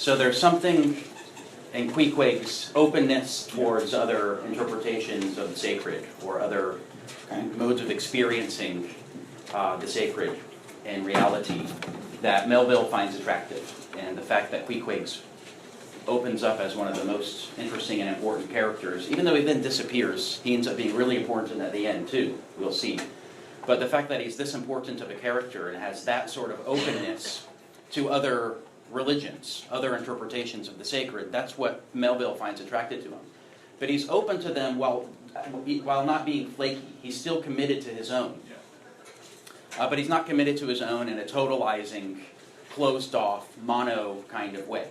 So there's something in Queeqeg's openness towards other interpretations of the sacred or other kind of modes of experiencing the sacred and reality that Melville finds attractive. And the fact that Queeqeg opens up as one of the most interesting and important characters, even though he then disappears, he ends up being really important at the end too, we'll see. But the fact that he's this important of a character and has that sort of openness to other religions, other interpretations of the sacred, that's what Melville finds attracted to him. But he's open to them while not being flaky. He's still committed to his own. But he's not committed to his own in a totalizing, closed-off, mono kind of way.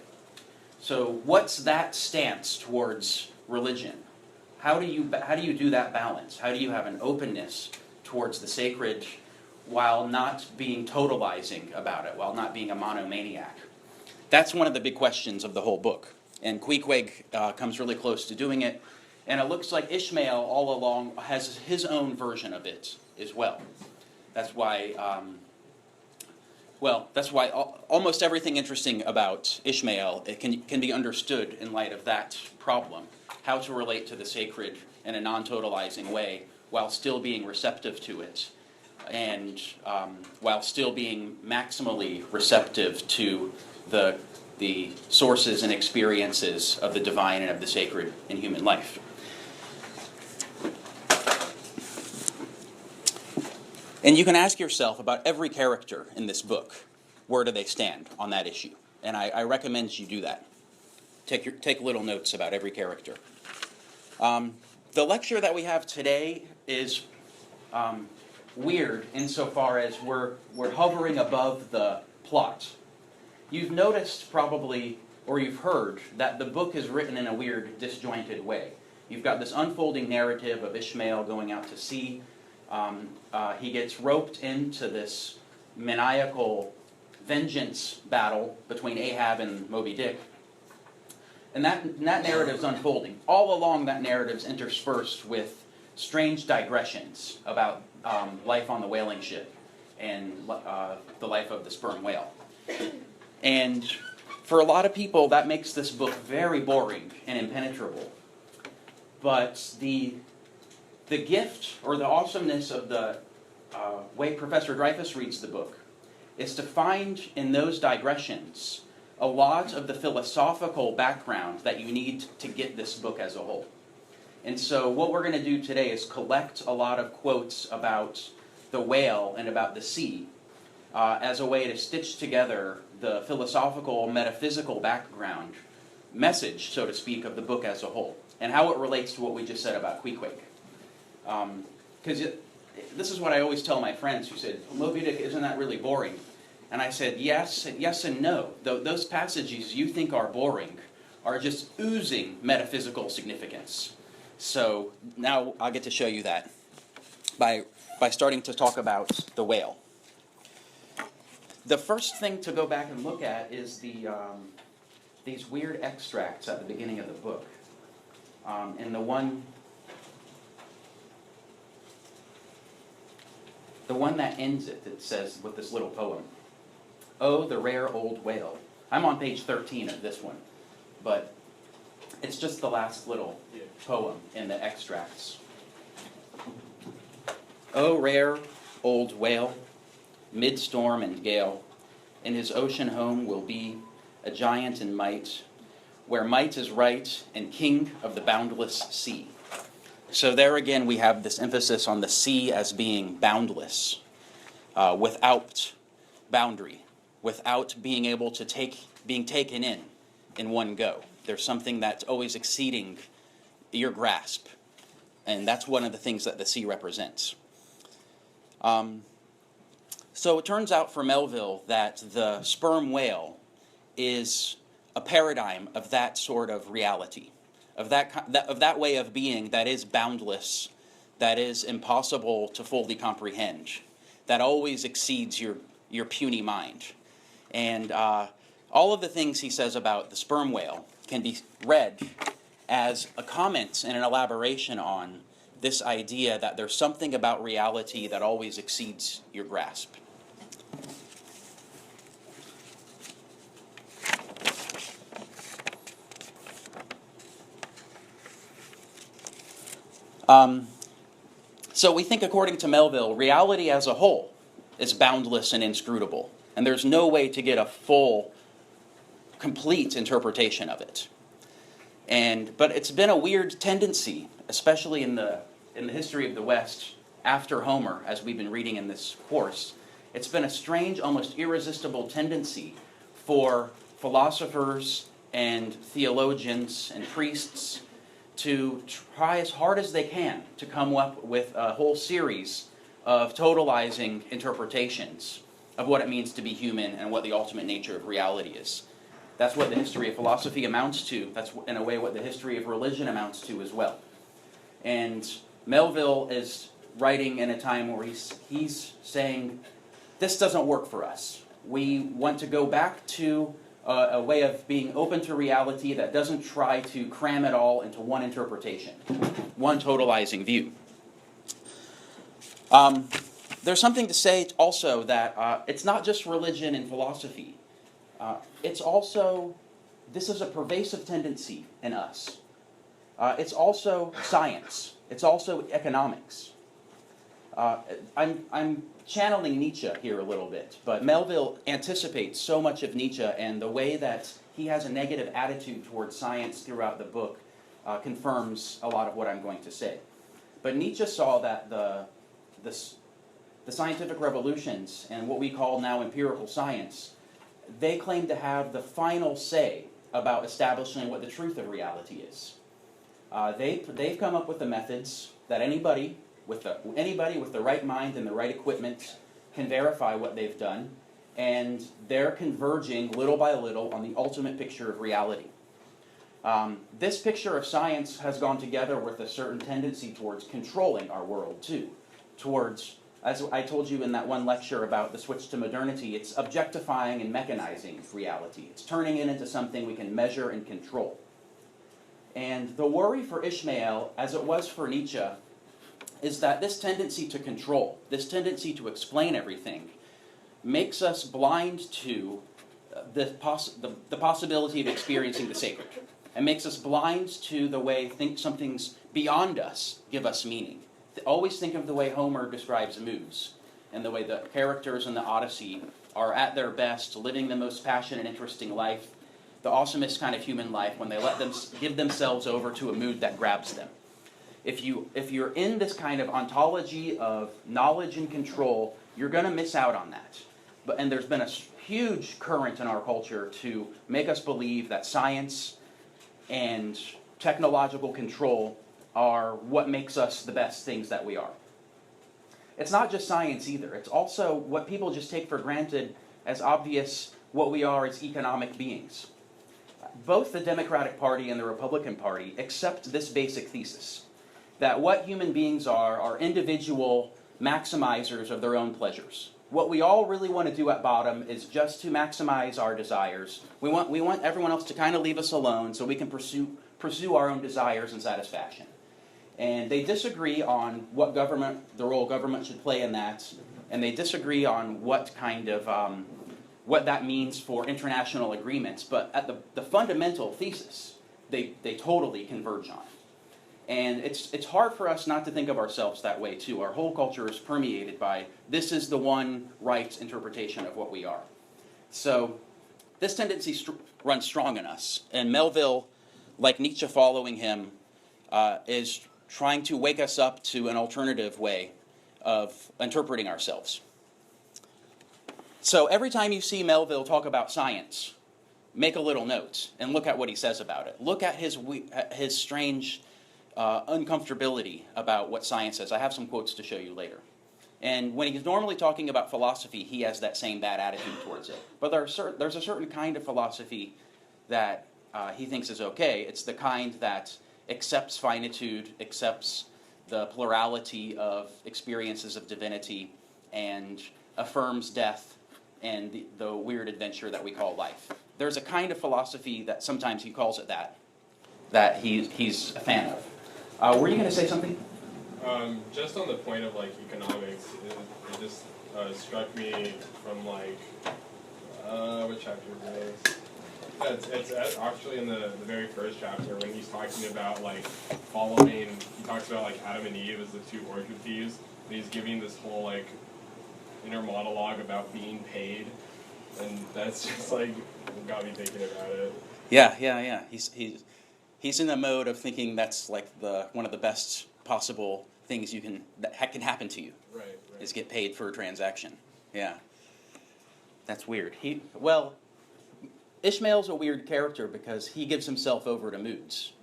So what's that stance towards religion? How do you do that balance? How do you have an openness towards the sacred while not being totalizing about it, while not being a monomaniac? That's one of the big questions of the whole book. And Queeqeg comes really close to doing it. And it looks like Ishmael all along has his own version of it as well. That's why, almost everything interesting about Ishmael can be understood in light of that problem. How to relate to the sacred in a non-totalizing way while still being receptive to it. And while still being maximally receptive to the sources and experiences of the divine and of the sacred in human life. And you can ask yourself about every character in this book, where do they stand on that issue? And I recommend you do that. Take little notes about every character. The lecture that we have today is weird insofar as we're hovering above the plot. You've noticed probably, or you've heard, that the book is written in a weird, disjointed way. You've got this unfolding narrative of Ishmael going out to sea. He gets roped into this maniacal vengeance battle between Ahab and Moby Dick. And that narrative's unfolding. All along, that narrative's interspersed with strange digressions about life on the whaling ship and the life of the sperm whale. And for a lot of people, that makes this book very boring and impenetrable. But the gift or the awesomeness of the way Professor Dreyfus reads the book is to find in those digressions a lot of the philosophical background that you need to get this book as a whole. And so what we're going to do today is collect a lot of quotes about the whale and about the sea as a way to stitch together the philosophical, metaphysical background message, so to speak, of the book as a whole, and how it relates to what we just said about Queeqeg. Because this is what I always tell my friends who said, Moby Dick, isn't that really boring? And I said, yes and no. Those passages you think are boring are just oozing metaphysical significance. So now I'll get to show you that by starting to talk about the whale. The first thing to go back and look at is these weird extracts at the beginning of the book. And the one that ends it says with this little poem, "Oh, the rare old whale." I'm on page 13 of this one, but it's just the last little poem in the extracts. "Oh, rare old whale, mid storm and gale, in his ocean home will be a giant in might, where might is right and king of the boundless sea." So there again we have this emphasis on the sea as being boundless, without boundary, without being able to being taken in one go. There's something that's always exceeding your grasp, and that's one of the things that the sea represents. So it turns out for Melville that the sperm whale is a paradigm of that sort of reality, of that way of being that is boundless, that is impossible to fully comprehend, that always exceeds your puny mind. And all of the things he says about the sperm whale can be read as a comment and an elaboration on this idea that there's something about reality that always exceeds your grasp. So we think, according to Melville, reality as a whole is boundless and inscrutable, and there's no way to get a full, complete interpretation of it. But it's been a weird tendency, especially in the history of the West after Homer, as we've been reading in this course. It's been a strange, almost irresistible tendency for philosophers and theologians and priests to try as hard as they can to come up with a whole series of totalizing interpretations of what it means to be human and what the ultimate nature of reality is. That's what the history of philosophy amounts to. That's, in a way, what the history of religion amounts to as well. And Melville is writing in a time where he's saying, this doesn't work for us. We want to go back to a way of being open to reality that doesn't try to cram it all into one interpretation, one totalizing view. There's something to say also that it's not just religion and philosophy. It's also, this is a pervasive tendency in us. It's also science. It's also economics. I'm channeling Nietzsche here a little bit, but Melville anticipates so much of Nietzsche, and the way that he has a negative attitude towards science throughout the book confirms a lot of what I'm going to say. But Nietzsche saw that the scientific revolutions and what we call now empirical science, they claim to have the final say about establishing what the truth of reality is. They've come up with the methods that anybody with the right mind and the right equipment can verify what they've done, and they're converging little by little on the ultimate picture of reality. This picture of science has gone together with a certain tendency towards controlling our world too, towards, as I told you in that one lecture about the switch to modernity, it's objectifying and mechanizing reality. It's turning it into something we can measure and control. And the worry for Ishmael, as it was for Nietzsche, is that this tendency to control, this tendency to explain everything, makes us blind to the possibility of experiencing the sacred. It makes us blind to the way something's beyond us give us meaning. Always think of the way Homer describes moose, and the way the characters in the Odyssey are at their best, living the most passionate and interesting life, the awesomest kind of human life, when they let them give themselves over to a mood that grabs them. If you're in this kind of ontology of knowledge and control, you're going to miss out on that. And there's been a huge current in our culture to make us believe that science and technological control are what makes us the best things that we are. It's not just science either. It's also what people just take for granted as obvious what we are as economic beings. Both the Democratic Party and the Republican Party accept this basic thesis, that what human beings are individual maximizers of their own pleasures. What we all really want to do at bottom is just to maximize our desires. We want everyone else to kind of leave us alone so we can pursue our own desires and satisfaction. And they disagree on what the role government should play in that, and they disagree on what kind of what that means for international agreements. But at the fundamental thesis, they totally converge on. And it's hard for us not to think of ourselves that way too. Our whole culture is permeated by this is the one right interpretation of what we are. So this tendency runs strong in us. And Melville, like Nietzsche following him, is trying to wake us up to an alternative way of interpreting ourselves. So every time you see Melville talk about science, make a little note and look at what he says about it. Look at his strange uncomfortability about what science is. I have some quotes to show you later. And when he's normally talking about philosophy, he has that same bad attitude towards it. But there's a certain kind of philosophy that he thinks is okay. It's the kind that accepts finitude, accepts the plurality of experiences of divinity, and affirms death and the weird adventure that we call life. There's a kind of philosophy that sometimes he calls it that he's a fan of. Were you going to say something? Just on the point of like economics, it just struck me from like what chapter is this? Yeah, it's actually in the very first chapter when he's talking about like following. He talks about like Adam and Eve as the two orchid thieves, and he's giving this whole like inner monologue about being paid, and that's just like got me thinking about it. Yeah. He's in the mode of thinking that's like one of the best possible things that can happen to you. Right. Is get paid for a transaction. Yeah. That's weird. Ishmael's a weird character because he gives himself over to moods.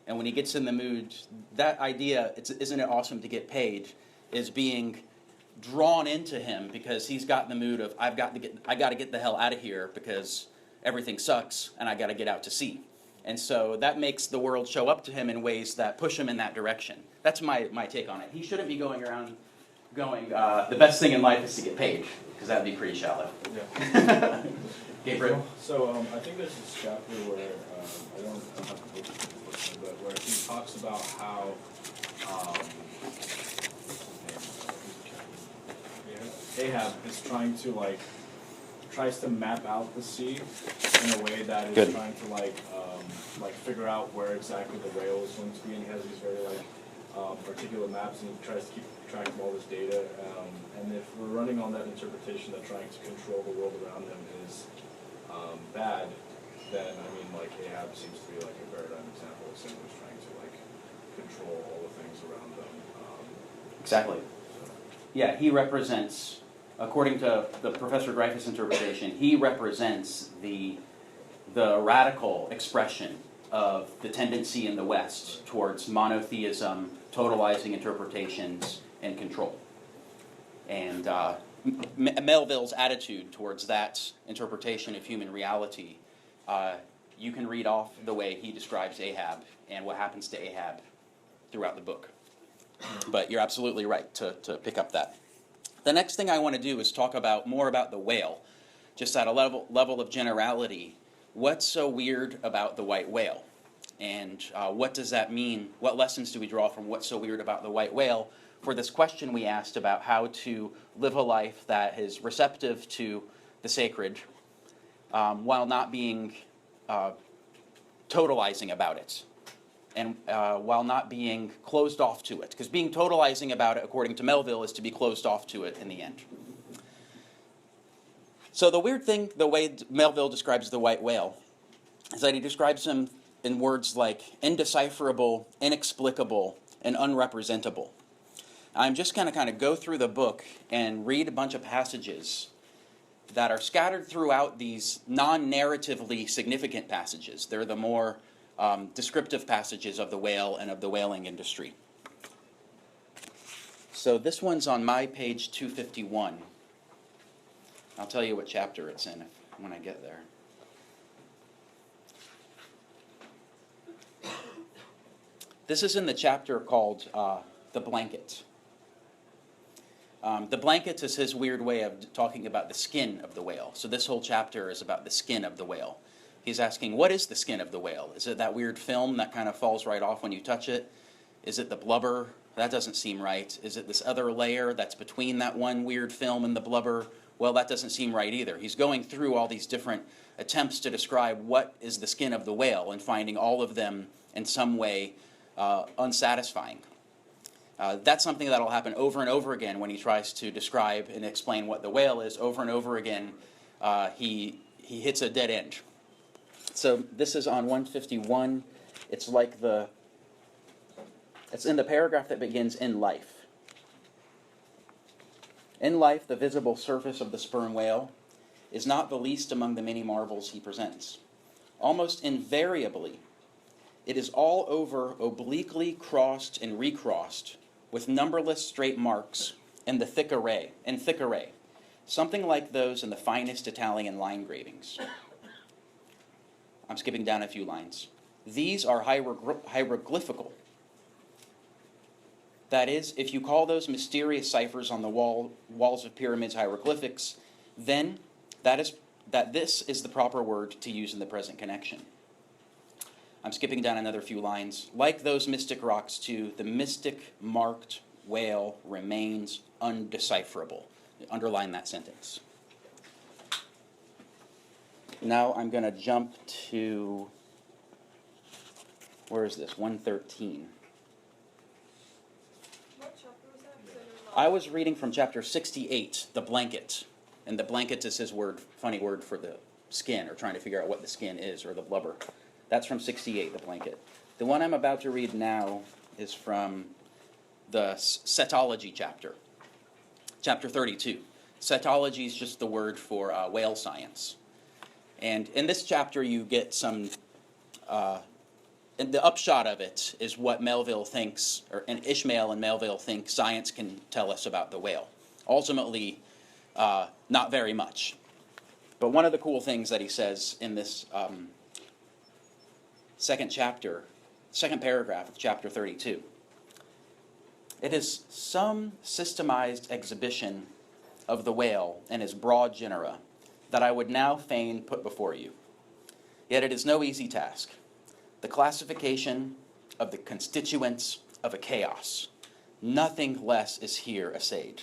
And when he gets in the mood, that idea, isn't it awesome to get paid, is being drawn into him because he's got in the mood of, I got to get the hell out of here because everything sucks and I got to get out to sea. And so that makes the world show up to him in ways that push him in that direction. That's my take on it. He shouldn't be going around going, the best thing in life is to get paid, because that would be pretty shallow. Yeah. Gabriel? So I think there's this chapter where, I don't have to book it, but where he talks about how, Ahab is tries to map out the sea in a way that is trying to figure out where exactly the whale is going to be, and he has these very particular maps, and he tries to keep track of all this data. And if we're running on that interpretation that trying to control the world around him is bad, then Ahab seems to be like a paradigm example of someone who's trying to control all the things around them. Exactly. Yeah, he represents, according to the Professor Dreyfus interpretation, he represents the radical expression of the tendency in the West towards monotheism, totalizing interpretations, and control. And Melville's attitude towards that interpretation of human reality, you can read off the way he describes Ahab and what happens to Ahab throughout the book. But you're absolutely right to pick up that. The next thing I want to do is talk more about the whale, just at a level of generality. What's so weird about the white whale? And what does that mean? What lessons do we draw from what's so weird about the white whale for this question we asked about how to live a life that is receptive to the sacred while not being totalizing about it, and while not being closed off to it. Because being totalizing about it, according to Melville, is to be closed off to it in the end. So the weird thing, the way Melville describes the white whale, is that he describes him in words like indecipherable, inexplicable, and unrepresentable. I'm just going to kind of go through the book and read a bunch of passages that are scattered throughout these non-narratively significant passages. They're the more descriptive passages of the whale and of the whaling industry. So this one's on my page 251. I'll tell you what chapter it's in when I get there. This is in the chapter called The Blanket. The blanket is his weird way of talking about the skin of the whale. So this whole chapter is about the skin of the whale. He's asking, what is the skin of the whale? Is it that weird film that kind of falls right off when you touch it? Is it the blubber? That doesn't seem right. Is it this other layer that's between that one weird film and the blubber? Well, that doesn't seem right either. He's going through all these different attempts to describe what is the skin of the whale and finding all of them in some way unsatisfying. That's something that'll happen over and over again when he tries to describe and explain what the whale is. Over and over again, he hits a dead end. So this is on 151. It's in the paragraph that begins, in life. In life, the visible surface of the sperm whale is not the least among the many marvels he presents. Almost invariably, it is all over obliquely crossed and recrossed with numberless straight marks in thick array, something like those in the finest Italian line engravings. I'm skipping down a few lines. These are hieroglyphical. That is, if you call those mysterious ciphers on the walls of pyramids hieroglyphics, then this is the proper word to use in the present connection. I'm skipping down another few lines. Like those mystic rocks, too, the mystic marked whale remains undecipherable. Underline that sentence. Now I'm going to jump to, where is this, 113. What chapter was that? I was reading from chapter 68, the blanket. And the blanket is his word, funny word for the skin, or trying to figure out what the skin is, or the blubber. That's from 68, the blanket. The one I'm about to read now is from the cetology chapter, chapter 32. Cetology is just the word for whale science. And in this chapter you get some, and the upshot of it is what Melville thinks, and Ishmael and Melville think science can tell us about the whale. Ultimately, not very much. But one of the cool things that he says in this second paragraph of chapter 32, it is some systemized exhibition of the whale and his broad genera that I would now fain put before you. Yet it is no easy task. The classification of the constituents of a chaos. Nothing less is here essayed.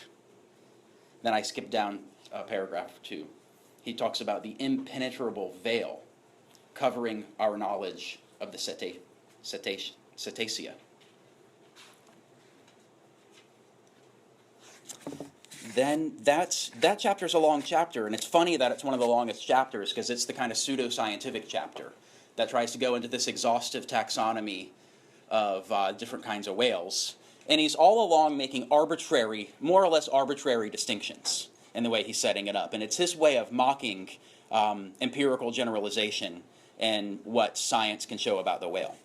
Then I skip down paragraph 2. He talks about the impenetrable veil covering our knowledge of the cetacea. Then that chapter's a long chapter, and it's funny that it's one of the longest chapters because it's the kind of pseudo-scientific chapter that tries to go into this exhaustive taxonomy of different kinds of whales. And he's all along making arbitrary, more or less arbitrary distinctions in the way he's setting it up. And it's his way of mocking empirical generalization and what science can show about the whale.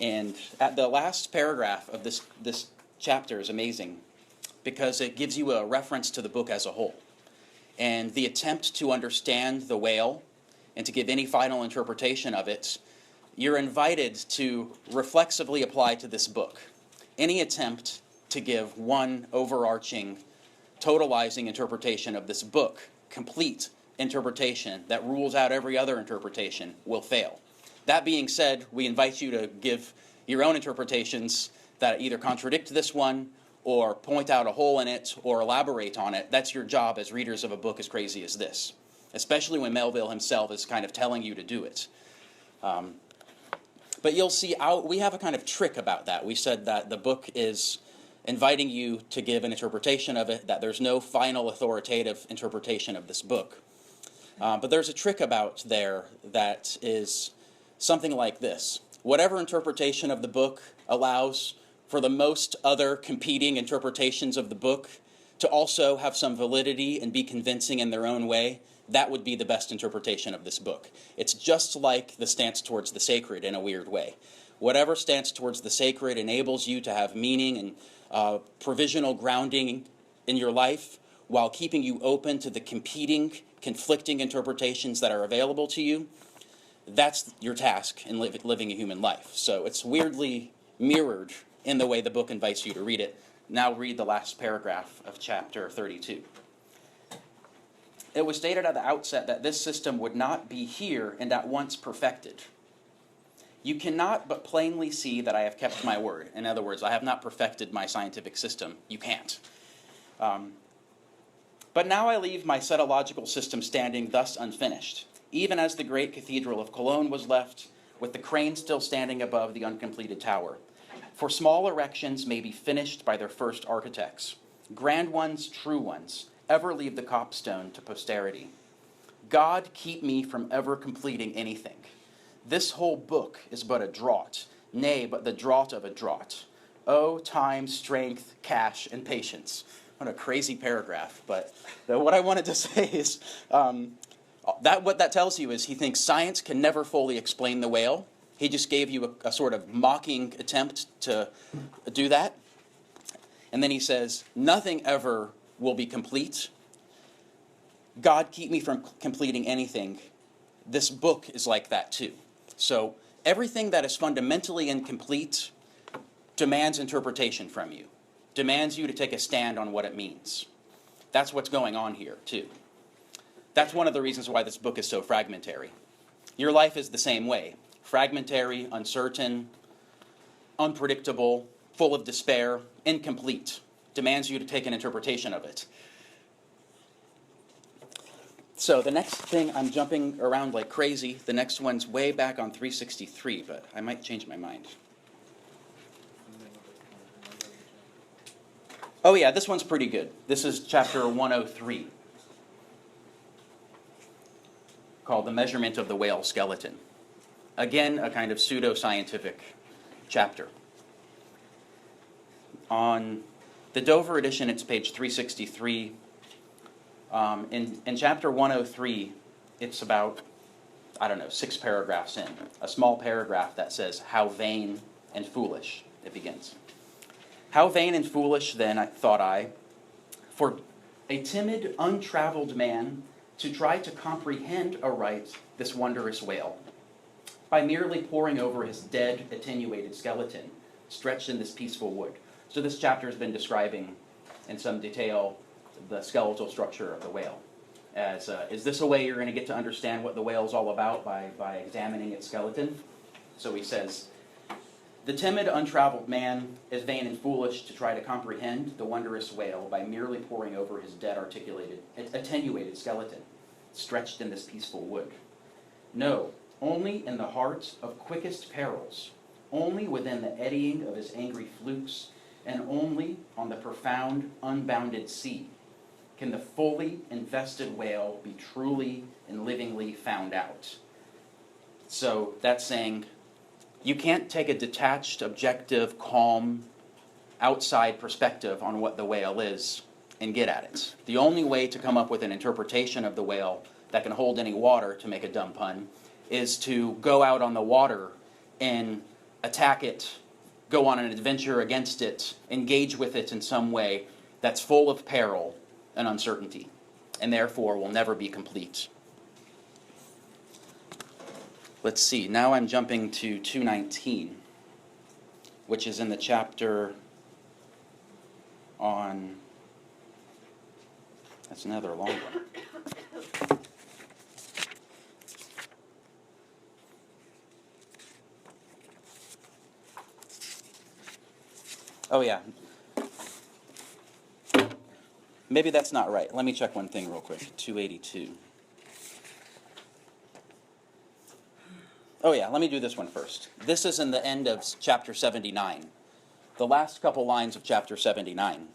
And at the last paragraph of this chapter is amazing because it gives you a reference to the book as a whole. And the attempt to understand the whale and to give any final interpretation of it, you're invited to reflexively apply to this book. Any attempt to give one overarching, totalizing interpretation of this book, complete interpretation that rules out every other interpretation, will fail. That being said, we invite you to give your own interpretations that either contradict this one or point out a hole in it or elaborate on it. That's your job as readers of a book as crazy as this, especially when Melville himself is kind of telling you to do it. But you'll see, we have a kind of trick about that. We said that the book is inviting you to give an interpretation of it, that there's no final authoritative interpretation of this book. But there's a trick about there that is something like this. Whatever interpretation of the book allows for the most other competing interpretations of the book to also have some validity and be convincing in their own way, that would be the best interpretation of this book. It's just like the stance towards the sacred in a weird way. Whatever stance towards the sacred enables you to have meaning and provisional grounding in your life while keeping you open to the competing, conflicting interpretations that are available to you, that's your task in living a human life. So it's weirdly mirrored in the way the book invites you to read it. Now read the last paragraph of chapter 32. It was stated at the outset that this system would not be here and at once perfected. You cannot but plainly see that I have kept my word. In other words, I have not perfected my scientific system. You can't. But now I leave my cetological system standing thus unfinished, even as the great cathedral of Cologne was left, with the crane still standing above the uncompleted tower. For small erections may be finished by their first architects. Grand ones, true ones, ever leave the copstone to posterity. God keep me from ever completing anything. This whole book is but a draught, nay, but the draught of a draught. Oh, time, strength, cash, and patience. What a crazy paragraph, but what I wanted to say is what that tells you is he thinks science can never fully explain the whale. He just gave you a sort of mocking attempt to do that. And then he says, nothing ever will be complete. God keep me from completing anything. This book is like that too. So everything that is fundamentally incomplete demands interpretation from you, demands you to take a stand on what it means. That's what's going on here too. That's one of the reasons why this book is so fragmentary. Your life is the same way. Fragmentary, uncertain, unpredictable, full of despair, incomplete. Demands you to take an interpretation of it. So the next thing, I'm jumping around like crazy. The next one's way back on 363, but I might change my mind. Oh yeah, this one's pretty good. This is chapter 103, called The Measurement of the Whale Skeleton. Again, a kind of pseudo-scientific chapter. On the Dover edition, it's page 363. In chapter 103, it's about, 6 paragraphs in. A small paragraph that says, "How vain and foolish," it begins. "How vain and foolish, then, thought I, for a timid, untraveled man to try to comprehend aright this wondrous whale, by merely poring over his dead, attenuated skeleton, stretched in this peaceful wood." So this chapter has been describing, in some detail, the skeletal structure of the whale. As, is this a way you're going to get to understand what the whale's all about by examining its skeleton? So he says, "The timid, untraveled man is vain and foolish to try to comprehend the wondrous whale by merely poring over his dead, attenuated skeleton, stretched in this peaceful wood. No, only in the heart of quickest perils, only within the eddying of his angry flukes, and only on the profound, unbounded sea, can the fully invested whale be truly and livingly found out." So that's saying you can't take a detached, objective, calm, outside perspective on what the whale is and get at it. The only way to come up with an interpretation of the whale that can hold any water, to make a dumb pun, is to go out on the water and attack it, go on an adventure against it, engage with it in some way that's full of peril and uncertainty, and therefore will never be complete. Let's see, now I'm jumping to 219, which is in the chapter on, that's another long one. Oh yeah. Maybe that's not right. Let me check one thing real quick. 282. Oh yeah, let me do this one first. This is in the end of chapter 79. The last couple lines of chapter 79.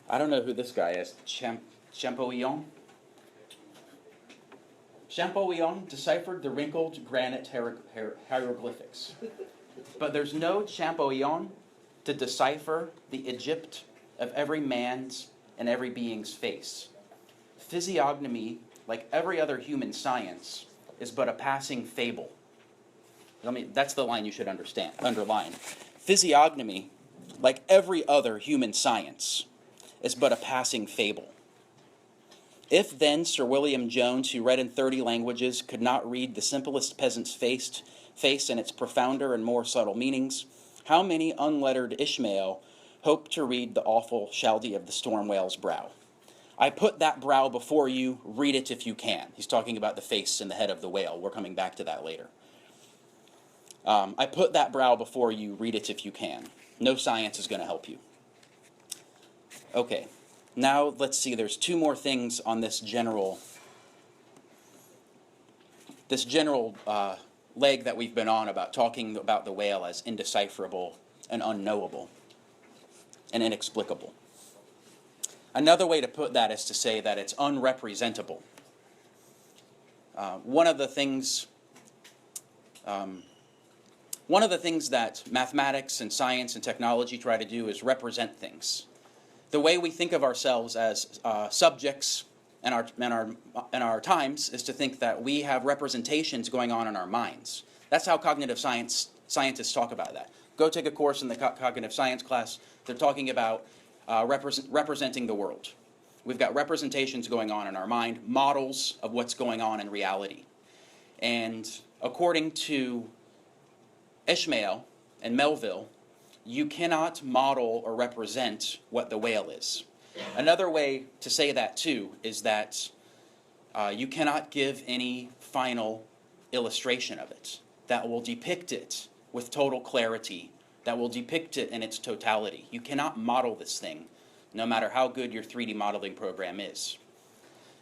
I don't know who this guy is. Champollion? Champollion deciphered the wrinkled granite hieroglyphics. But there's no Champollion to decipher the Egypt of every man's and every being's face. Physiognomy, like every other human science, is but a passing fable. That's the line you should underline. Physiognomy, like every other human science, is but a passing fable. If then Sir William Jones, who read in 30 languages, could not read the simplest peasant's face and its profounder and more subtle meanings, how many unlettered Ishmael hope to read the awful Chaldee of the storm whale's brow? I put that brow before you, read it if you can. He's talking about the face and the head of the whale. We're coming back to that later. I put that brow before you, read it if you can. No science is going to help you. Okay, now let's see, there's two more things on this general leg that we've been on about talking about the whale as indecipherable and unknowable and inexplicable. Another way to put that is to say that it's unrepresentable. One of the things that mathematics and science and technology try to do is represent things. The way we think of ourselves as subjects in our times is to think that we have representations going on in our minds. That's how cognitive scientists talk about that. Go take a course in the cognitive science class. They're talking about representing the world. We've got representations going on in our mind, models of what's going on in reality. And according to Ishmael and Melville, you cannot model or represent what the whale is. Another way to say that, too, is that you cannot give any final illustration of it that will depict it with total clarity, that will depict it in its totality. You cannot model this thing no matter how good your 3D modeling program is.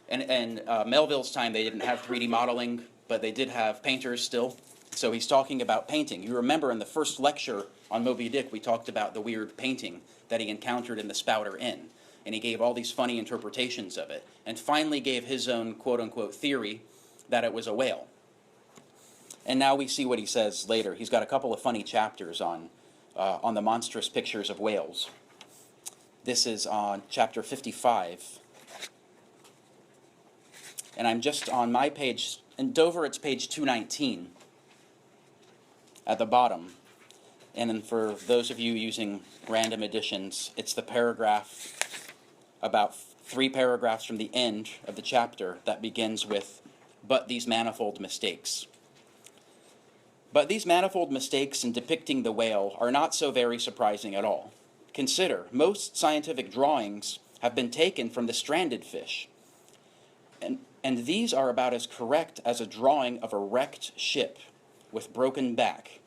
And Melville's time, they didn't have 3D modeling, but they did have painters still. So he's talking about painting. You remember in the first lecture on Moby Dick, we talked about the weird painting that he encountered in the Spouter Inn. And he gave all these funny interpretations of it, and finally gave his own quote-unquote theory that it was a whale. And now we see what he says later. He's got a couple of funny chapters on the monstrous pictures of whales. This is on chapter 55. And I'm just on my page. In Dover, it's page 219 at the bottom. And then for those of you using random editions, it's the paragraph, about 3 paragraphs from the end of the chapter, that begins with, "But these manifold mistakes." But these manifold mistakes in depicting the whale are not so very surprising at all. Consider, most scientific drawings have been taken from the stranded fish. And these are about as correct as a drawing of a wrecked ship with broken back.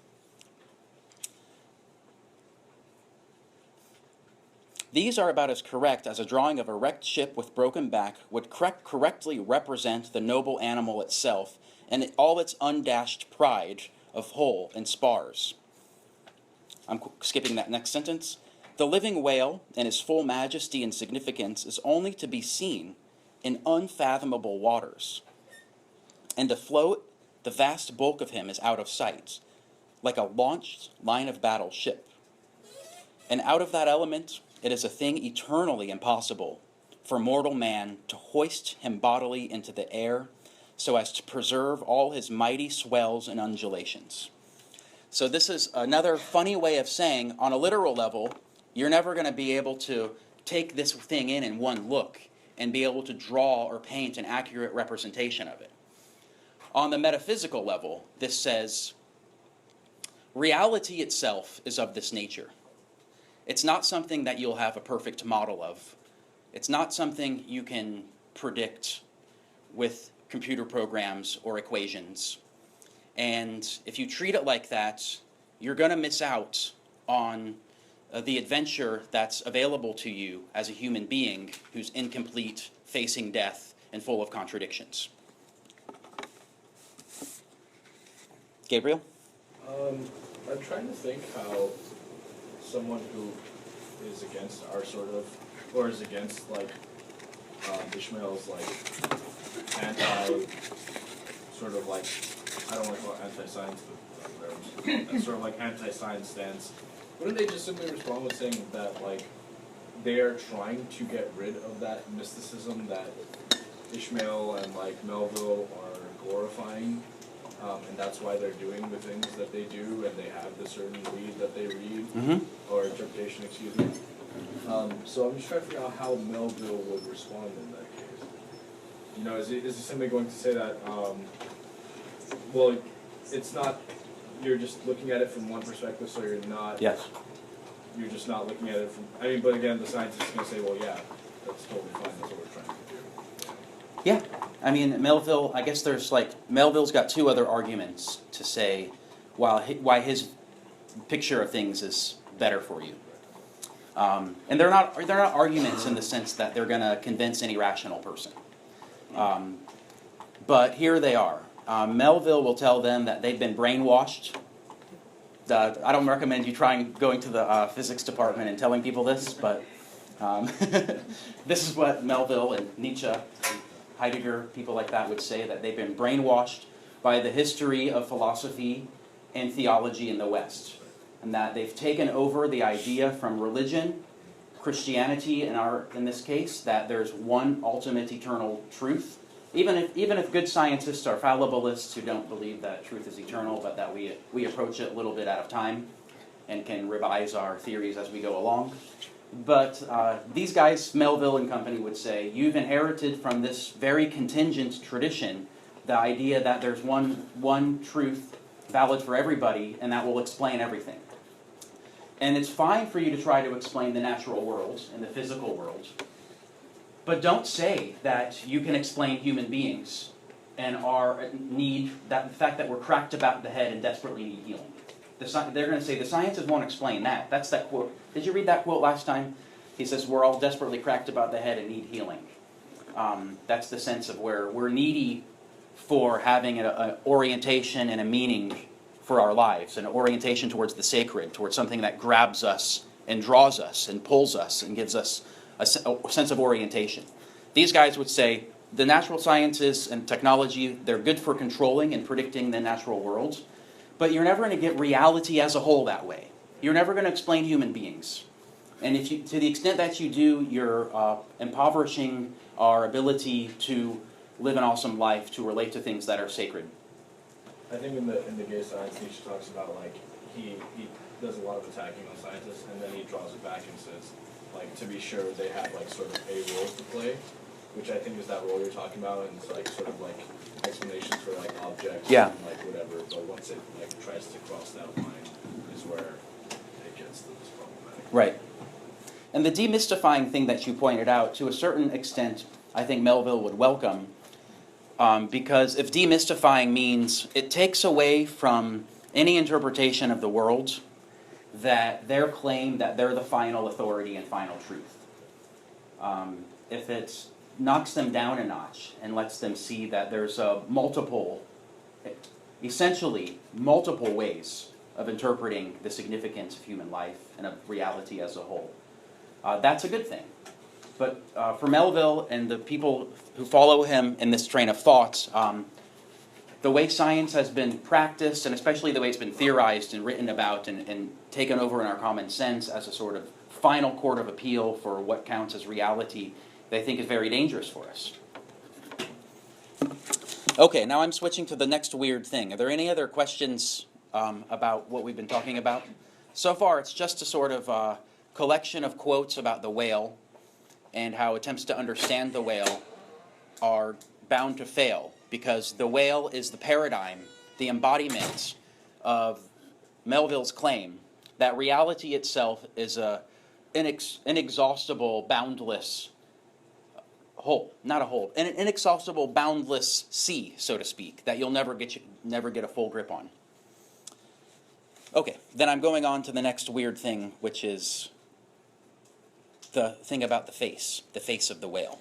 These are about as correct as a drawing of a wrecked ship with broken back would correctly represent the noble animal itself and all its undashed pride of hull and spars. I'm skipping that next sentence. The living whale, in his full majesty and significance, is only to be seen in unfathomable waters. And afloat, the vast bulk of him is out of sight, like a launched line of battle ship. And out of that element, it is a thing eternally impossible for mortal man to hoist him bodily into the air so as to preserve all his mighty swells and undulations. So this is another funny way of saying, on a literal level, you're never going to be able to take this thing in one look and be able to draw or paint an accurate representation of it. On the metaphysical level, this says, reality itself is of this nature. It's not something that you'll have a perfect model of. It's not something you can predict with computer programs or equations. And if you treat it like that, you're going to miss out on the adventure that's available to you as a human being who's incomplete, facing death, and full of contradictions. Gabriel? I'm trying to think how someone who is against our sort of, or is against like Ishmael's like anti, sort of like, I don't want to call it anti-science, but whatever, that's sort of like anti-science stance. Wouldn't they just simply respond with saying that like they are trying to get rid of that mysticism that Ishmael and like Melville are glorifying? And that's why they're doing the things that they do, and they have the certain read that they read, or interpretation, excuse me. So I'm just trying to figure out how Melville would respond in that case. You know, is he simply going to say that, well, it's not, you're just looking at it from one perspective, so you're not, Yes. you're just not looking at it from, I mean, but again, the scientist is going to say, well, yeah, that's totally fine, that's what we're trying to do. Yeah. I mean, Melville, I guess there's like, Melville's got 2 other arguments to say why his picture of things is better for you. And they're not arguments in the sense that they're going to convince any rational person. But here they are. Melville will tell them that they've been brainwashed. I don't recommend you going to the physics department and telling people this, but this is what Melville and Nietzsche, Heidegger, people like that would say, that they've been brainwashed by the history of philosophy and theology in the West, and that they've taken over the idea from religion, Christianity in this case, that there's one ultimate eternal truth. Even if good scientists are fallibilists who don't believe that truth is eternal, but that we approach it a little bit at a time and can revise our theories as we go along. But these guys, Melville and company, would say, you've inherited from this very contingent tradition the idea that there's one truth valid for everybody, and that will explain everything. And it's fine for you to try to explain the natural world and the physical world, but don't say that you can explain human beings and the fact that we're cracked about the head and desperately need healing. They're going to say the sciences won't explain that. That's that quote. Did you read that quote last time? He says we're all desperately cracked about the head and need healing. That's the sense of where we're needy for having an orientation and a meaning for our lives, an orientation towards the sacred, towards something that grabs us and draws us and pulls us and gives us a sense of orientation. These guys would say the natural sciences and technology, they're good for controlling and predicting the natural world, but you're never going to get reality as a whole that way. You're never going to explain human beings. And if you, to the extent that you do, you're impoverishing our ability to live an awesome life, to relate to things that are sacred. I think in the gay science, Nietzsche talks about like he does a lot of attacking on scientists, and then he draws it back and says, like, to be sure they have like sort of a role to play, which I think is that role you're talking about, and it's like sort of like explanations for like objects, yeah, and like whatever. But once it like tries to cross that line, is where it gets to this problematic. Right. And the demystifying thing that you pointed out, to a certain extent, I think Melville would welcome. Because if demystifying means it takes away from any interpretation of the world that their claim that they're the final authority and final truth. If it knocks them down a notch and lets them see that there's essentially multiple ways of interpreting the significance of human life and of reality as a whole, that's a good thing. But for Melville and the people who follow him in this train of thought, the way science has been practiced, and especially the way it's been theorized and written about and taken over in our common sense as a sort of final court of appeal for what counts as reality, they think is very dangerous for us. Okay, now I'm switching to the next weird thing. Are there any other questions about what we've been talking about? So far, it's just a sort of collection of quotes about the whale, and how attempts to understand the whale are bound to fail, because the whale is the paradigm, the embodiment of Melville's claim that reality itself is an inexhaustible, boundless hole, not a hole, an inexhaustible, boundless sea, so to speak, that you'll never get a full grip on. Okay, then I'm going on to the next weird thing, which is the thing about the face of the whale.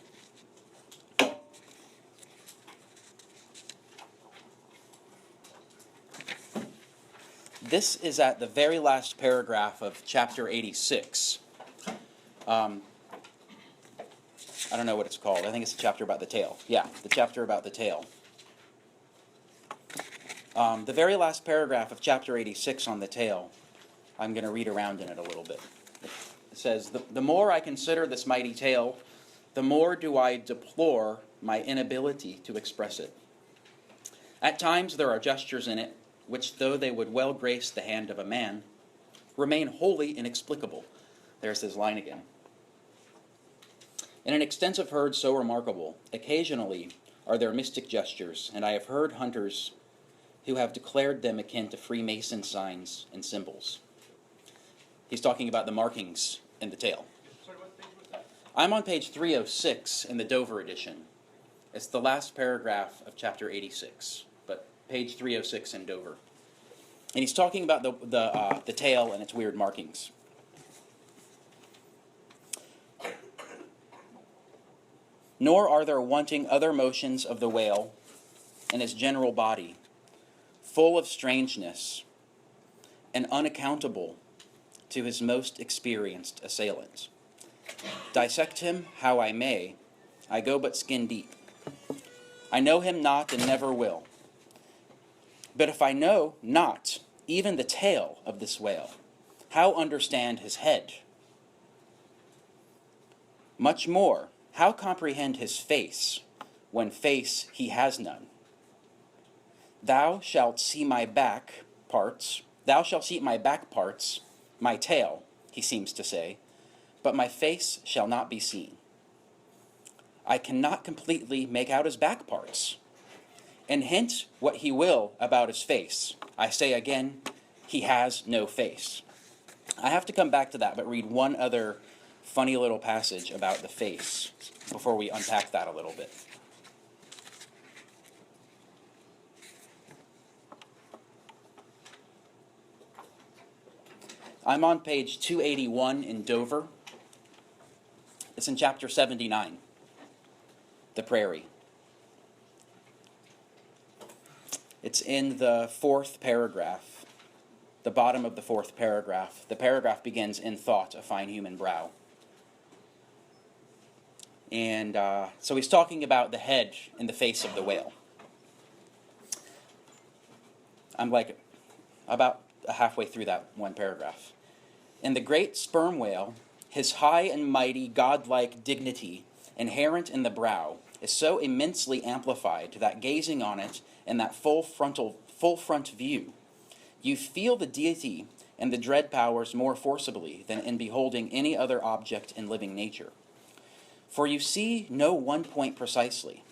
This is at the very last paragraph of chapter 86. I don't know what it's called. I think it's the chapter about the tail. Yeah, the chapter about the tail. The very last paragraph of chapter 86 on the tail, I'm going to read around in it a little bit. It says, the more I consider this mighty tail, the more do I deplore my inability to express it. At times there are gestures in it, which though they would well grace the hand of a man, remain wholly inexplicable. There's his line again. In an extensive herd so remarkable, occasionally are there mystic gestures, and I have heard hunters who have declared them akin to Freemason signs and symbols. He's talking about the markings in the tail. Sorry, what page was that? I'm on page 306 in the Dover edition. It's the last paragraph of chapter 86, but page 306 in Dover. And he's talking about the tail and its weird markings. Nor are there wanting other motions of the whale and its general body, full of strangeness and unaccountable to his most experienced assailant. Dissect him how I may, I go but skin deep. I know him not and never will. But if I know not even the tail of this whale, how understand his head? Much more, how comprehend his face, when face he has none? Thou shalt see my back parts, my tail, he seems to say, but my face shall not be seen. I cannot completely make out his back parts, and hint what he will about his face. I say again, he has no face. I have to come back to that, but read one other funny little passage about the face before we unpack that a little bit. I'm on page 281 in Dover. It's in chapter 79, the prairie. It's in the 4th paragraph, the bottom of the 4th paragraph. The paragraph begins, "In thought, a fine human brow." And so he's talking about the head in the face of the whale. I'm like about halfway through that one paragraph. "In the great sperm whale, his high and mighty godlike dignity inherent in the brow is so immensely amplified that gazing on it in that full front view, you feel the deity and the dread powers more forcibly than in beholding any other object in living nature. For you see no one point precisely.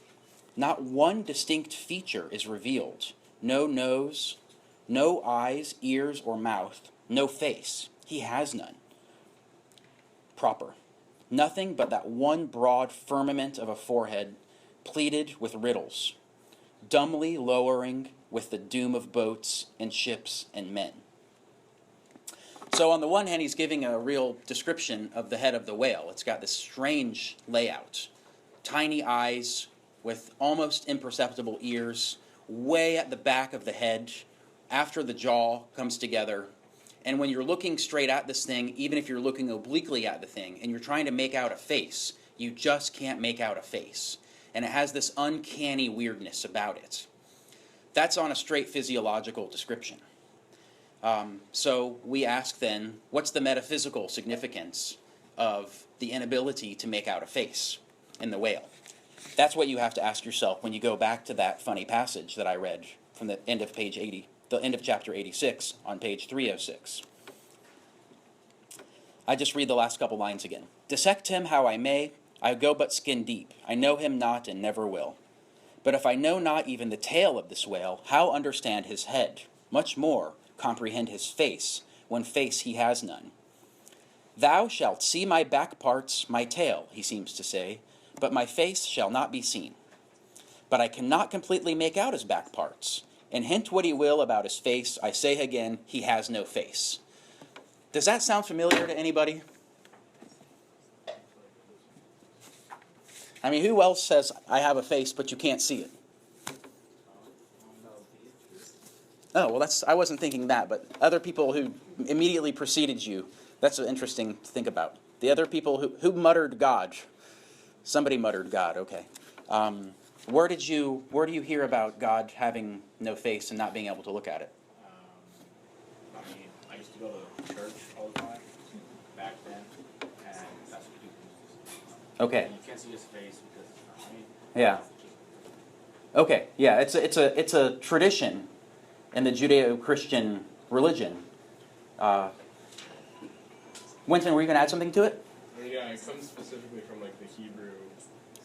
Not one distinct feature is revealed. No nose, no eyes, ears, or mouth, no face. He has none. Proper. Nothing but that one broad firmament of a forehead pleated with riddles, dumbly lowering with the doom of boats and ships and men." So on the one hand, he's giving a real description of the head of the whale. It's got this strange layout. Tiny eyes with almost imperceptible ears, way at the back of the head, after the jaw comes together. And when you're looking straight at this thing, even if you're looking obliquely at the thing, and you're trying to make out a face, you just can't make out a face. And it has this uncanny weirdness about it. That's on a straight physiological description. So we ask then, what's the metaphysical significance of the inability to make out a face in the whale? That's what you have to ask yourself when you go back to that funny passage that I read from the end of page 80, the end of chapter 86 on page 306. I just read the last couple lines again. "Dissect him how I may, I go but skin deep. I know him not and never will. But if I know not even the tail of this whale, how understand his head? Much more comprehend his face, when face he has none. Thou shalt see my back parts, my tail, he seems to say, but my face shall not be seen. But I cannot completely make out his back parts, and hint what he will about his face, I say again, he has no face." Does that sound familiar to anybody? I mean, who else says, "I have a face, but you can't see it"? Oh, well, I wasn't thinking that, but other people who immediately preceded you, that's interesting to think about. The other people who muttered God. Somebody muttered God, okay. Where do you hear about God having no face and not being able to look at it? I mean, I used to go to church all the time back then, and that's what people used to say. Okay. And you can't see his face because it's not made. Yeah. Okay. Yeah. It's a tradition in the Judeo-Christian religion. Winton, were you going to add something to it? Yeah, it comes specifically from like the Hebrew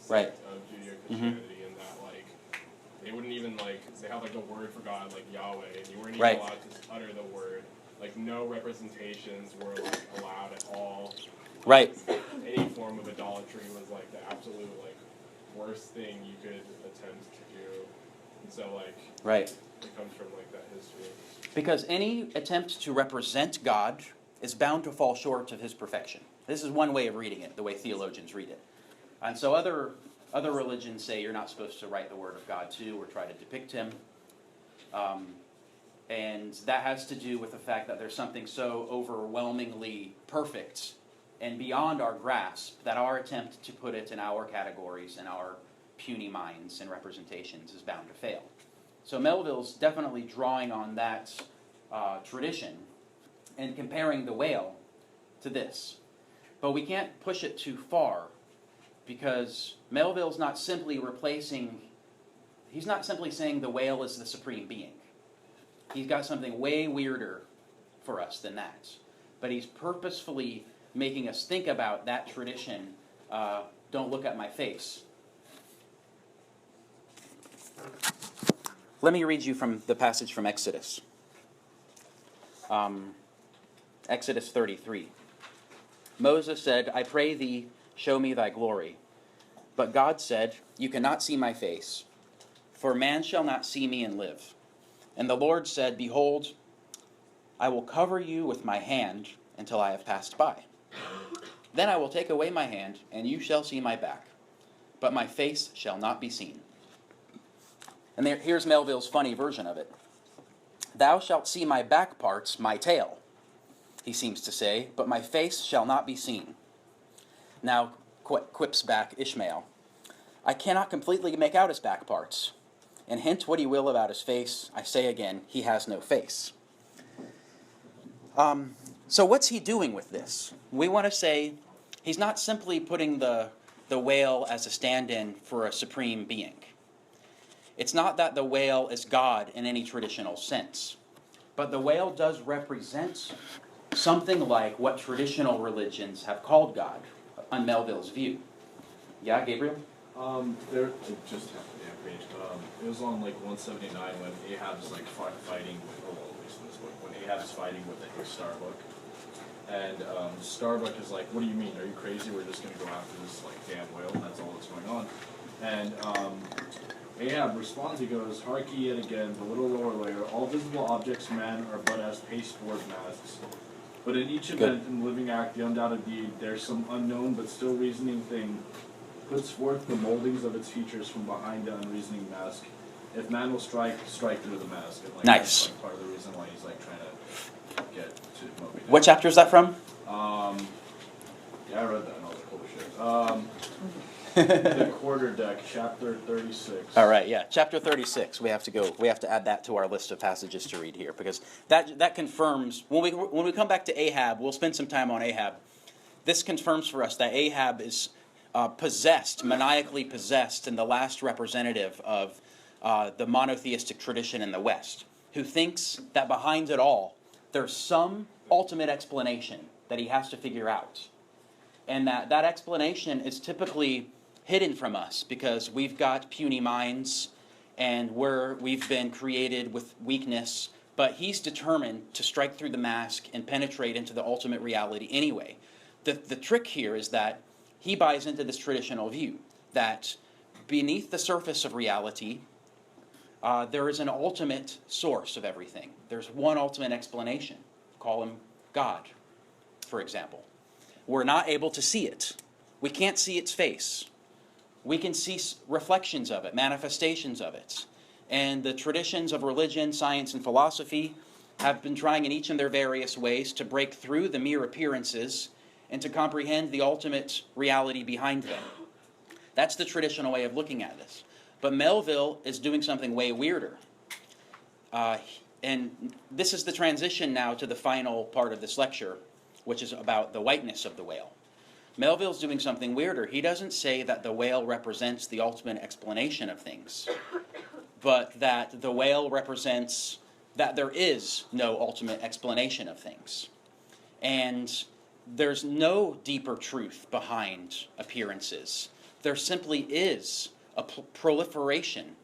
Right. sect of Judeo-Christianity, in that like they wouldn't even like they have like the word for God like Yahweh, and you weren't even Right. allowed to utter the word. Like no representations were like allowed at all. Right. Any form of idolatry was like the absolute like worst thing you could attempt to do. And so like Right. it comes from like that history. Because any attempt to represent God is bound to fall short of his perfection. This is one way of reading it, the way theologians read it. And so other religions say you're not supposed to write the word of God to or try to depict him. And that has to do with the fact that there's something so overwhelmingly perfect and beyond our grasp that our attempt to put it in our categories and our puny minds and representations is bound to fail. So Melville's definitely drawing on that tradition and comparing the whale to this. But we can't push it too far, because Melville's not simply he's not simply saying the whale is the supreme being. He's got something way weirder for us than that. But he's purposefully making us think about that tradition. Don't look at my face. Let me read you from the passage from Exodus. Exodus 33. Moses said, "I pray thee, show me thy glory." But God said, "You cannot see my face, for man shall not see me and live." And the Lord said, "Behold, I will cover you with my hand until I have passed by." Then I will take away my hand, and you shall see my back, but my face shall not be seen. And here's Melville's funny version of it. Thou shalt see my back parts, my tail, he seems to say, but my face shall not be seen. Now, quips back Ishmael, I cannot completely make out his back parts, and hint what he will about his face, I say again, he has no face. So what's he doing with this? We want to say he's not simply putting the whale as a stand-in for a supreme being. It's not that the whale is God in any traditional sense, but the whale does represent something like what traditional religions have called God, on Melville's view. Yeah, Gabriel? There, it just happened to page. It was on like 179 when Ahab's like fighting with, oh, well, at least in this book, when Ahab's fighting with the Starbuck. And Starbuck is like, what do you mean? Are you crazy? We're just going to go after this like damn whale. That's all that's going on. And Ahab responds, he goes, hark ye yet again, the little lower layer, all visible objects, man, are but as pasteboard masks. But in each event in the living act, the undoubted deed, there's some unknown but still reasoning thing, puts forth the moldings of its features from behind the unreasoning mask. If man will strike through the mask. And, like, nice. That's like part of the reason why he's like trying to get to Moby Dick. What chapter is that from? Yeah, I read that and I was like, holy shit. The quarter deck, chapter 36. All right, yeah, chapter 36. We have to add that to our list of passages to read here, because that confirms, when we come back to Ahab, we'll spend some time on Ahab. This confirms for us that Ahab is possessed, maniacally possessed, and the last representative of the monotheistic tradition in the West, who thinks that behind it all, there's some ultimate explanation that he has to figure out. And that explanation is typically hidden from us because we've got puny minds and we've been created with weakness, but he's determined to strike through the mask and penetrate into the ultimate reality anyway. The trick here is that he buys into this traditional view that beneath the surface of reality, there is an ultimate source of everything. There's one ultimate explanation. Call him God, for example. We're not able to see it. We can't see its face. We can see reflections of it, manifestations of it. And the traditions of religion, science, and philosophy have been trying in each of their various ways to break through the mere appearances and to comprehend the ultimate reality behind them. That's the traditional way of looking at this. But Melville is doing something way weirder. And this is the transition now to the final part of this lecture, which is about the whiteness of the whale. Melville's doing something weirder. He doesn't say that the whale represents the ultimate explanation of things, but that the whale represents that there is no ultimate explanation of things. And there's no deeper truth behind appearances. There simply is a proliferation,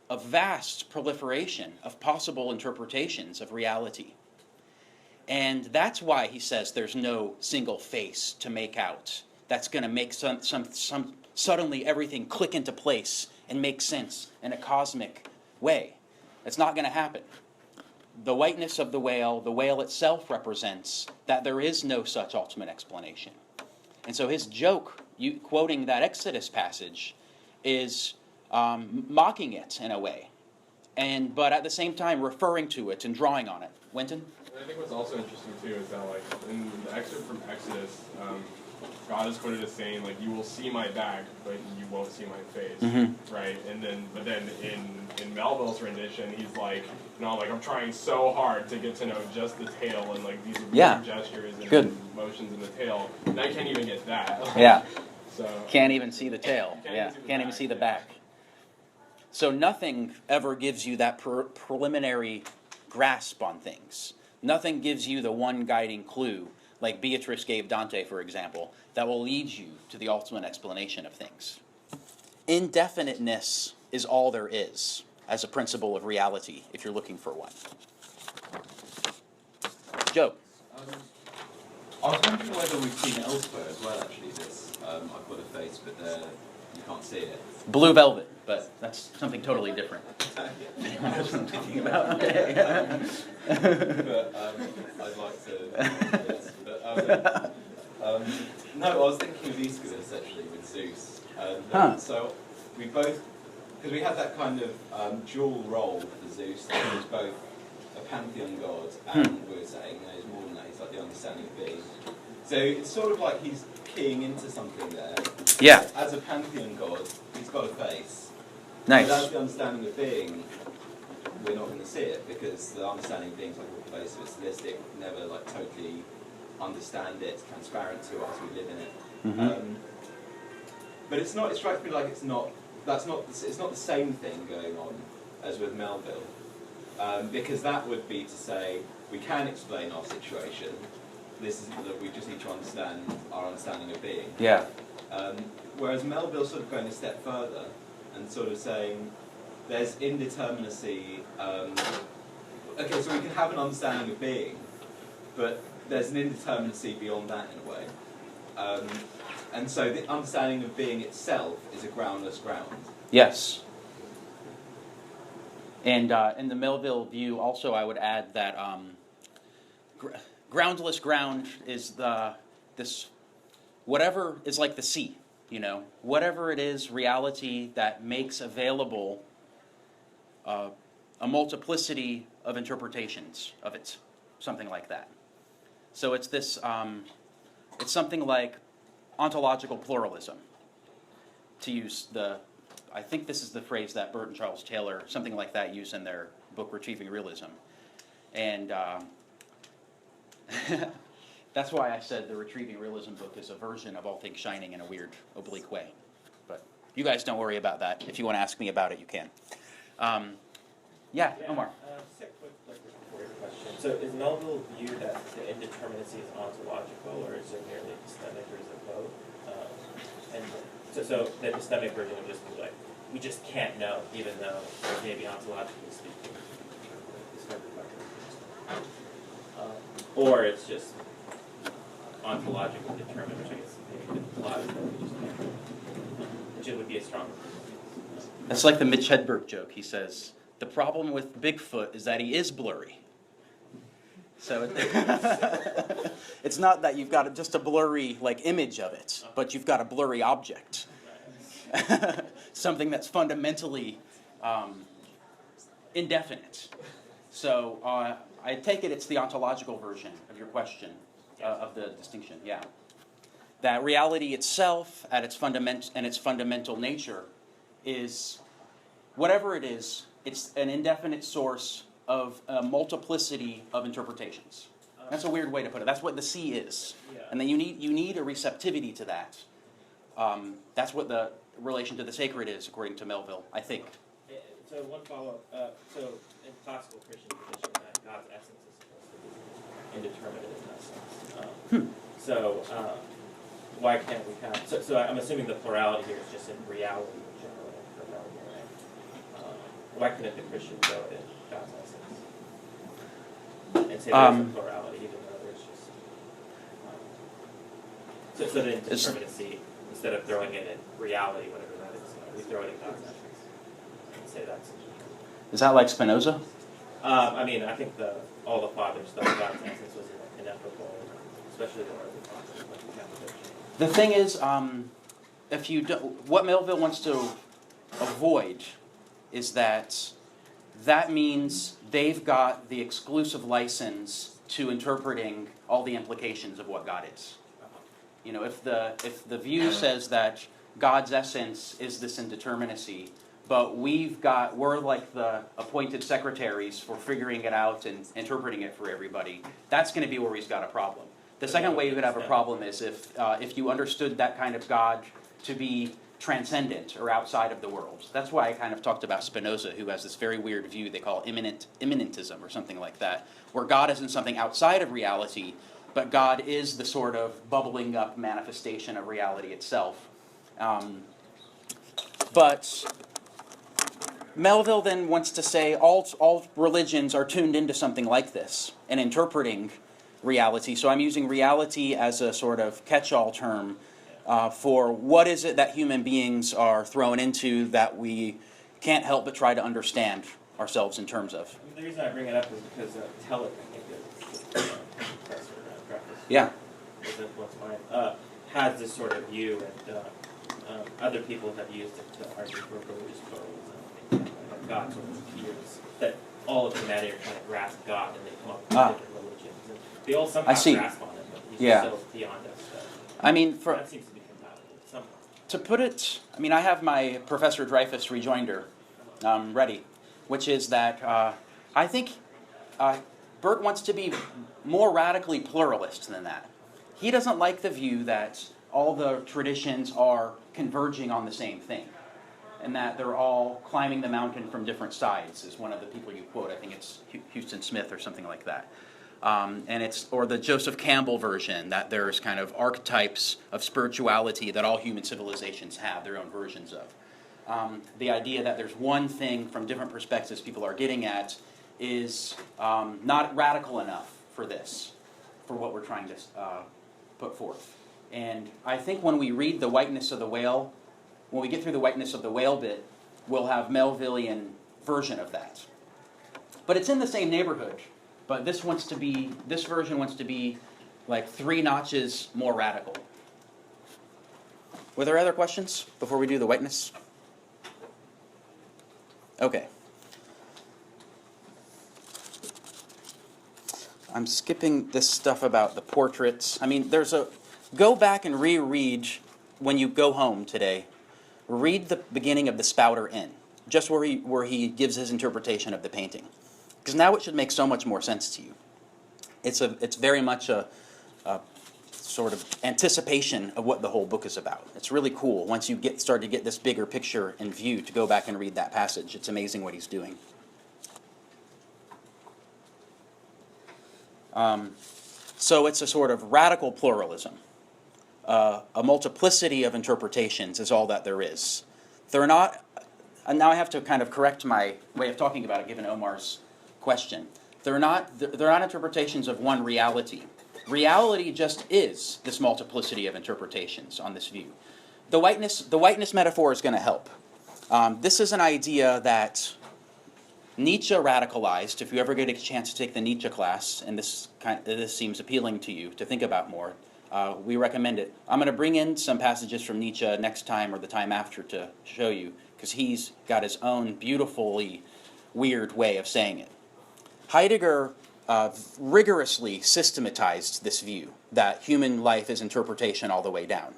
a vast proliferation of possible interpretations of reality. And that's why he says there's no single face to make out that's going to make some suddenly everything click into place and make sense in a cosmic way. It's not going to happen. The whiteness of the whale itself represents that there is no such ultimate explanation. And so his joke, quoting that Exodus passage, is mocking it in a way, but at the same time referring to it and drawing on it. Winton? I think what's also interesting too is that, like, in the excerpt from Exodus, God is quoted as saying, like, "You will see my back, but you won't see my face," right? And then in Melville's rendition, he's like, like, I'm trying so hard to get to know just the tail and like these weird gestures and motions in the tail, and I can't even get that. So can't even see the tail. Can't even see the back. So nothing ever gives you that preliminary grasp on things. Nothing gives you the one guiding clue, like Beatrice gave Dante, for example, that will lead you to the ultimate explanation of things. Indefiniteness is all there is as a principle of reality, if you're looking for one. Joe? I was wondering whether we've seen it elsewhere as well, actually, this I've got a face, but you can't see it. Blue Velvet, but that's something totally different. Anyone knows what I'm talking about? But I'd like to. Yes, but, no, I was with Aeschylus actually, with Zeus. Huh. So we both, because we have that kind of dual role for Zeus, that he's both a pantheon god and we were saying, you know, he's more than that, he's like the understanding of being. So it's sort of like he's keying into something there. Yeah. As a pantheon god, he's got a face. Nice. But as the understanding of being, we're not going to see it because the understanding of being is like all pervasive, it's holistic, never like totally understand it, it's transparent to us, we live in it. But it's not, it strikes me like it's not the same thing going on as with Melville. Because that would be to say, we can explain our situation, this is that we just need to understand our understanding of being. Yeah. Whereas Melville's sort of going a step further and sort of saying, there's indeterminacy. Okay, so we can have an understanding of being, but there's an indeterminacy beyond that in a way. And so the understanding of being itself is a groundless ground. Yes. And in the Melville view, also, I would add that groundless ground is this whatever is like the sea, you know, whatever it is, reality that makes available a multiplicity of interpretations of it, something like that. So it's this, it's something like ontological pluralism, to use I think this is the phrase that Bert and Charles Taylor, something like that, use in their book Retrieving Realism. And that's why I said the Retrieving Realism book is a version of All Things Shining in a weird, oblique way. But you guys don't worry about that. If you want to ask me about it, you can. Yeah, Omar. Just a quick question. So is Melville view that the indeterminacy is ontological, or is it merely epistemic, or is it both? And so the epistemic version would just be like, we just can't know, even though maybe ontologically speaking, or it's just ontological determined, which I guess maybe the plot is that we just can't know, which it would be a stronger. That's like the Mitch Hedberg joke. He says, the problem with Bigfoot is that he is blurry. So it's not that you've got just a blurry like image of it, but you've got a blurry object. Something that's fundamentally indefinite. So I take it it's the ontological version of your question, of the distinction, yeah. That reality itself, at its fundamental nature, is whatever it is, it's an indefinite source of a multiplicity of interpretations. That's a weird way to put it. That's what the sea is. Yeah. And And then you need a receptivity to that. That's what the relation to the sacred is, according to Melville, I think. So one follow-up. So in classical Christian tradition, that God's essence is supposed to be indeterminate in essence. So why can't we have? So I'm assuming the plurality here is just in reality in general, right? Why couldn't the Christian go in God's essence and say there's a plurality, even though there's just so the indeterminacy, instead of throwing it in reality, whatever that is, we throw it in God's essence and say that's. Is that like Spinoza? I mean, I think all the fathers thought God's essence was ineffable, especially the early fathers, like the Catholic Church. The thing is, if you do, what Melville wants to avoid is that means they've got the exclusive license to interpreting all the implications of what God is. You know, if the view says that God's essence is this indeterminacy, but we're like the appointed secretaries for figuring it out and interpreting it for everybody, that's going to be where he's got a problem. The second way you could have a problem is if you understood that kind of God to be transcendent or outside of the world. That's why I kind of talked about Spinoza, who has this very weird view they call immanentism or something like that, where God isn't something outside of reality, but God is the sort of bubbling up manifestation of reality itself. But Melville then wants to say all religions are tuned into something like this and interpreting reality. So I'm using reality as a sort of catch-all term for what is it that human beings are thrown into that we can't help but try to understand ourselves in terms of. The reason I bring it up is because Teller, I think, is Professor Dreyfus. Yeah. Was influenced by it. has this sort of view, and other people have used it to argue for religious pluralism. That God sort of appears, that all of humanity are trying to grasp God, and they come up with different religions. And they all somehow grasp on it, but he's just so beyond us. I mean, that seems to be compatible somehow. to put it, I mean, I have my Professor Dreyfus rejoinder ready, which is that I think Bert wants to be more radically pluralist than that. He doesn't like the view that all the traditions are converging on the same thing, and that they're all climbing the mountain from different sides, is one of the people you quote. I think it's Houston Smith or something like that. And it's, or the Joseph Campbell version, that there's kind of archetypes of spirituality that all human civilizations have their own versions of. The idea that there's one thing from different perspectives people are getting at is not radical enough for this, for what we're trying to put forth. And I think when we read The Whiteness of the Whale, when we get through the Whiteness of the Whale bit, we'll have Melvillian version of that. But it's in the same neighborhood. But this version wants to be like 3 notches more radical. Were there other questions before we do the whiteness? Okay. I'm skipping this stuff about the portraits. I mean, go back and reread when you go home today. Read the beginning of the Spouter Inn, just where he gives his interpretation of the painting. Because now it should make so much more sense to you. It's very much a sort of anticipation of what the whole book is about. It's really cool once you start to get this bigger picture in view to go back and read that passage. It's amazing what he's doing. So it's a sort of radical pluralism. A multiplicity of interpretations is all that there is. They're not, and now I have to kind of correct my way of talking about it given Omar's question. They're not interpretations of one reality. Reality just is this multiplicity of interpretations on this view. The whiteness metaphor is going to help. This is an idea that Nietzsche radicalized. If you ever get a chance to take the Nietzsche class, and this seems appealing to you to think about more, we recommend it. I'm going to bring in some passages from Nietzsche next time or the time after to show you, because he's got his own beautifully weird way of saying it. Heidegger rigorously systematized this view that human life is interpretation all the way down.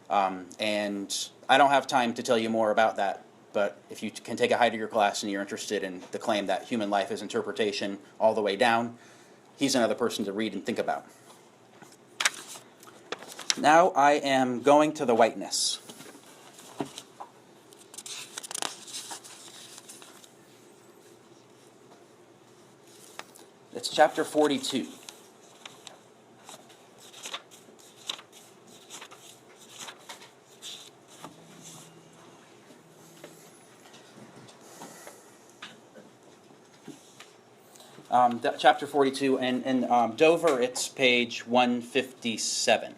And I don't have time to tell you more about that, but if you can take a Heidegger class and you're interested in the claim that human life is interpretation all the way down, he's another person to read and think about. Now I am going to the whiteness. It's chapter 42. Chapter 42, and in Dover it's page 157.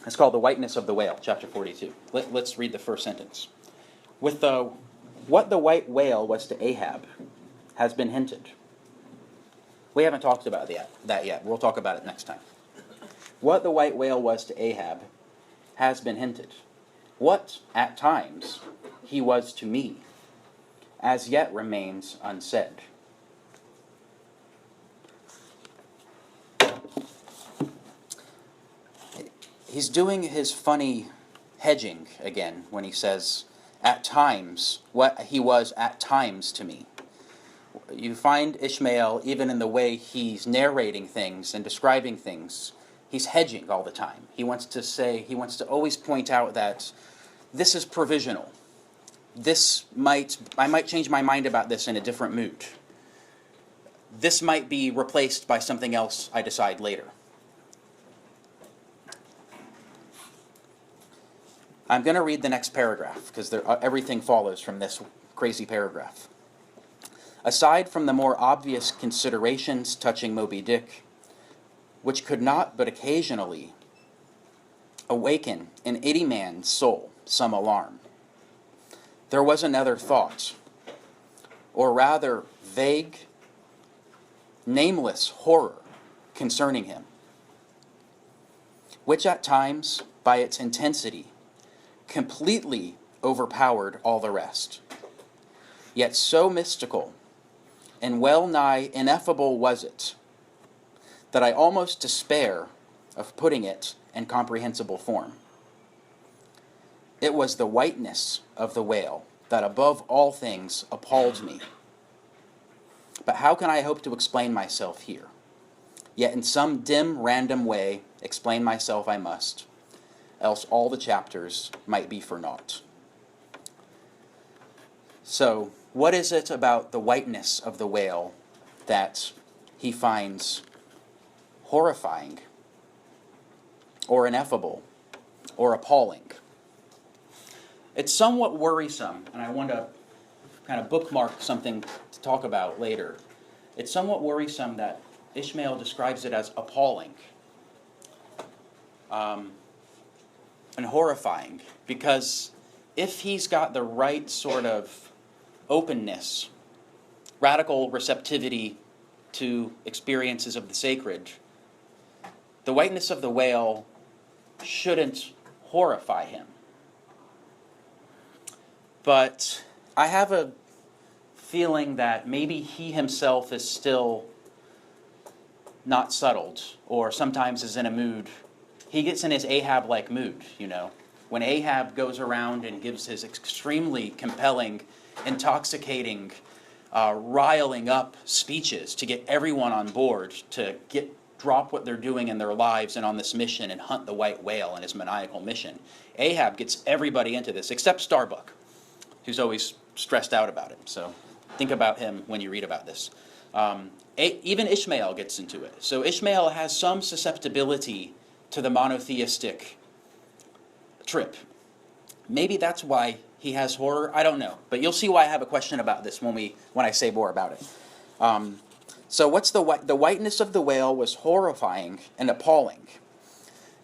It's called The Whiteness of the Whale, chapter 42. Let's read the first sentence. What the white whale was to Ahab has been hinted. We haven't talked about that yet. We'll talk about it next time. What the white whale was to Ahab has been hinted. What, at times, he was to me, as yet remains unsaid. He's doing his funny hedging again when he says, at times, what he was at times to me. You find Ishmael, even in the way he's narrating things and describing things, he's hedging all the time. He wants to always point out that this is provisional. I might change my mind about this in a different mood. This might be replaced by something else I decide later. I'm going to read the next paragraph, because everything follows from this crazy paragraph. Aside from the more obvious considerations touching Moby Dick, which could not but occasionally awaken in any man's soul some alarm, there was another thought, or rather vague, nameless horror concerning him. which at times, by its intensity, completely overpowered all the rest. Yet so mystical and well nigh ineffable was it, that I almost despair of putting it in comprehensible form. It was the whiteness of the whale that above all things appalled me. But how can I hope to explain myself here? Yet in some dim, random way, explain myself I must, else all the chapters might be for naught. So, what is it about the whiteness of the whale that he finds horrifying, or ineffable, or appalling? It's somewhat worrisome, and I want to kind of bookmark something to talk about later. It's somewhat worrisome that Ishmael describes it as appalling and horrifying, because if he's got the right sort of openness, radical receptivity to experiences of the sacred, the whiteness of the whale shouldn't horrify him. But I have a feeling that maybe he himself is still not settled, or sometimes is in a mood. He gets in his Ahab-like mood, you know. When Ahab goes around and gives his extremely compelling, intoxicating, riling up speeches to get everyone on board, to drop what they're doing in their lives and on this mission and hunt the white whale in his maniacal mission. Ahab gets everybody into this, except Starbuck, who's always stressed out about it. So think about him when you read about this. Even Ishmael gets into it. So Ishmael has some susceptibility to the monotheistic trip. Maybe that's why he has horror. I don't know. But you'll see why I have a question about this when I say more about it. So what's the whiteness of the whale was horrifying and appalling.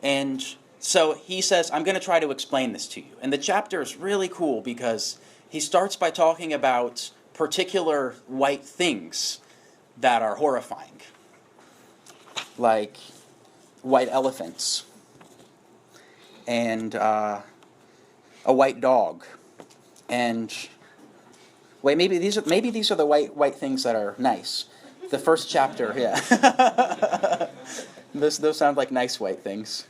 And so he says, I'm going to try to explain this to you. And the chapter is really cool because he starts by talking about particular white things that are horrifying, like white elephants and a white dog, and maybe these are the white things that are nice. The first chapter, yeah. Those sound like nice white things.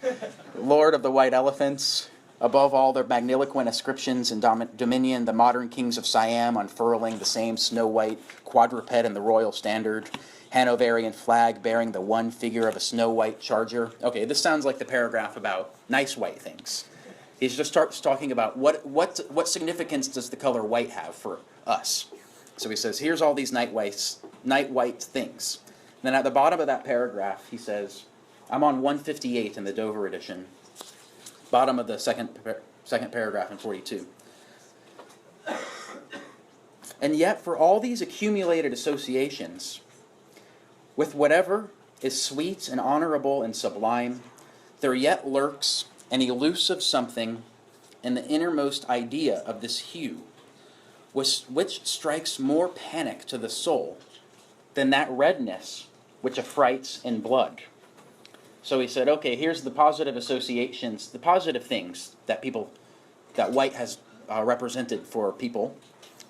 Lord of the white elephants, above all their magniloquent ascriptions and dominion, the modern kings of Siam unfurling the same snow-white quadruped in the royal standard, Hanoverian flag bearing the one figure of a snow-white charger. Okay, this sounds like the paragraph about nice white things. He just starts talking about what significance does the color white have for us. So he says, here's all these night white things. And then at the bottom of that paragraph, he says, I'm on 158 in the Dover edition, bottom of the second paragraph in 42. And yet, for all these accumulated associations, with whatever is sweet and honorable and sublime, there yet lurks an elusive something in the innermost idea of this hue, which strikes more panic to the soul than that redness which affrights in blood. So he said, okay, here's the positive associations, the positive things that white has represented for people.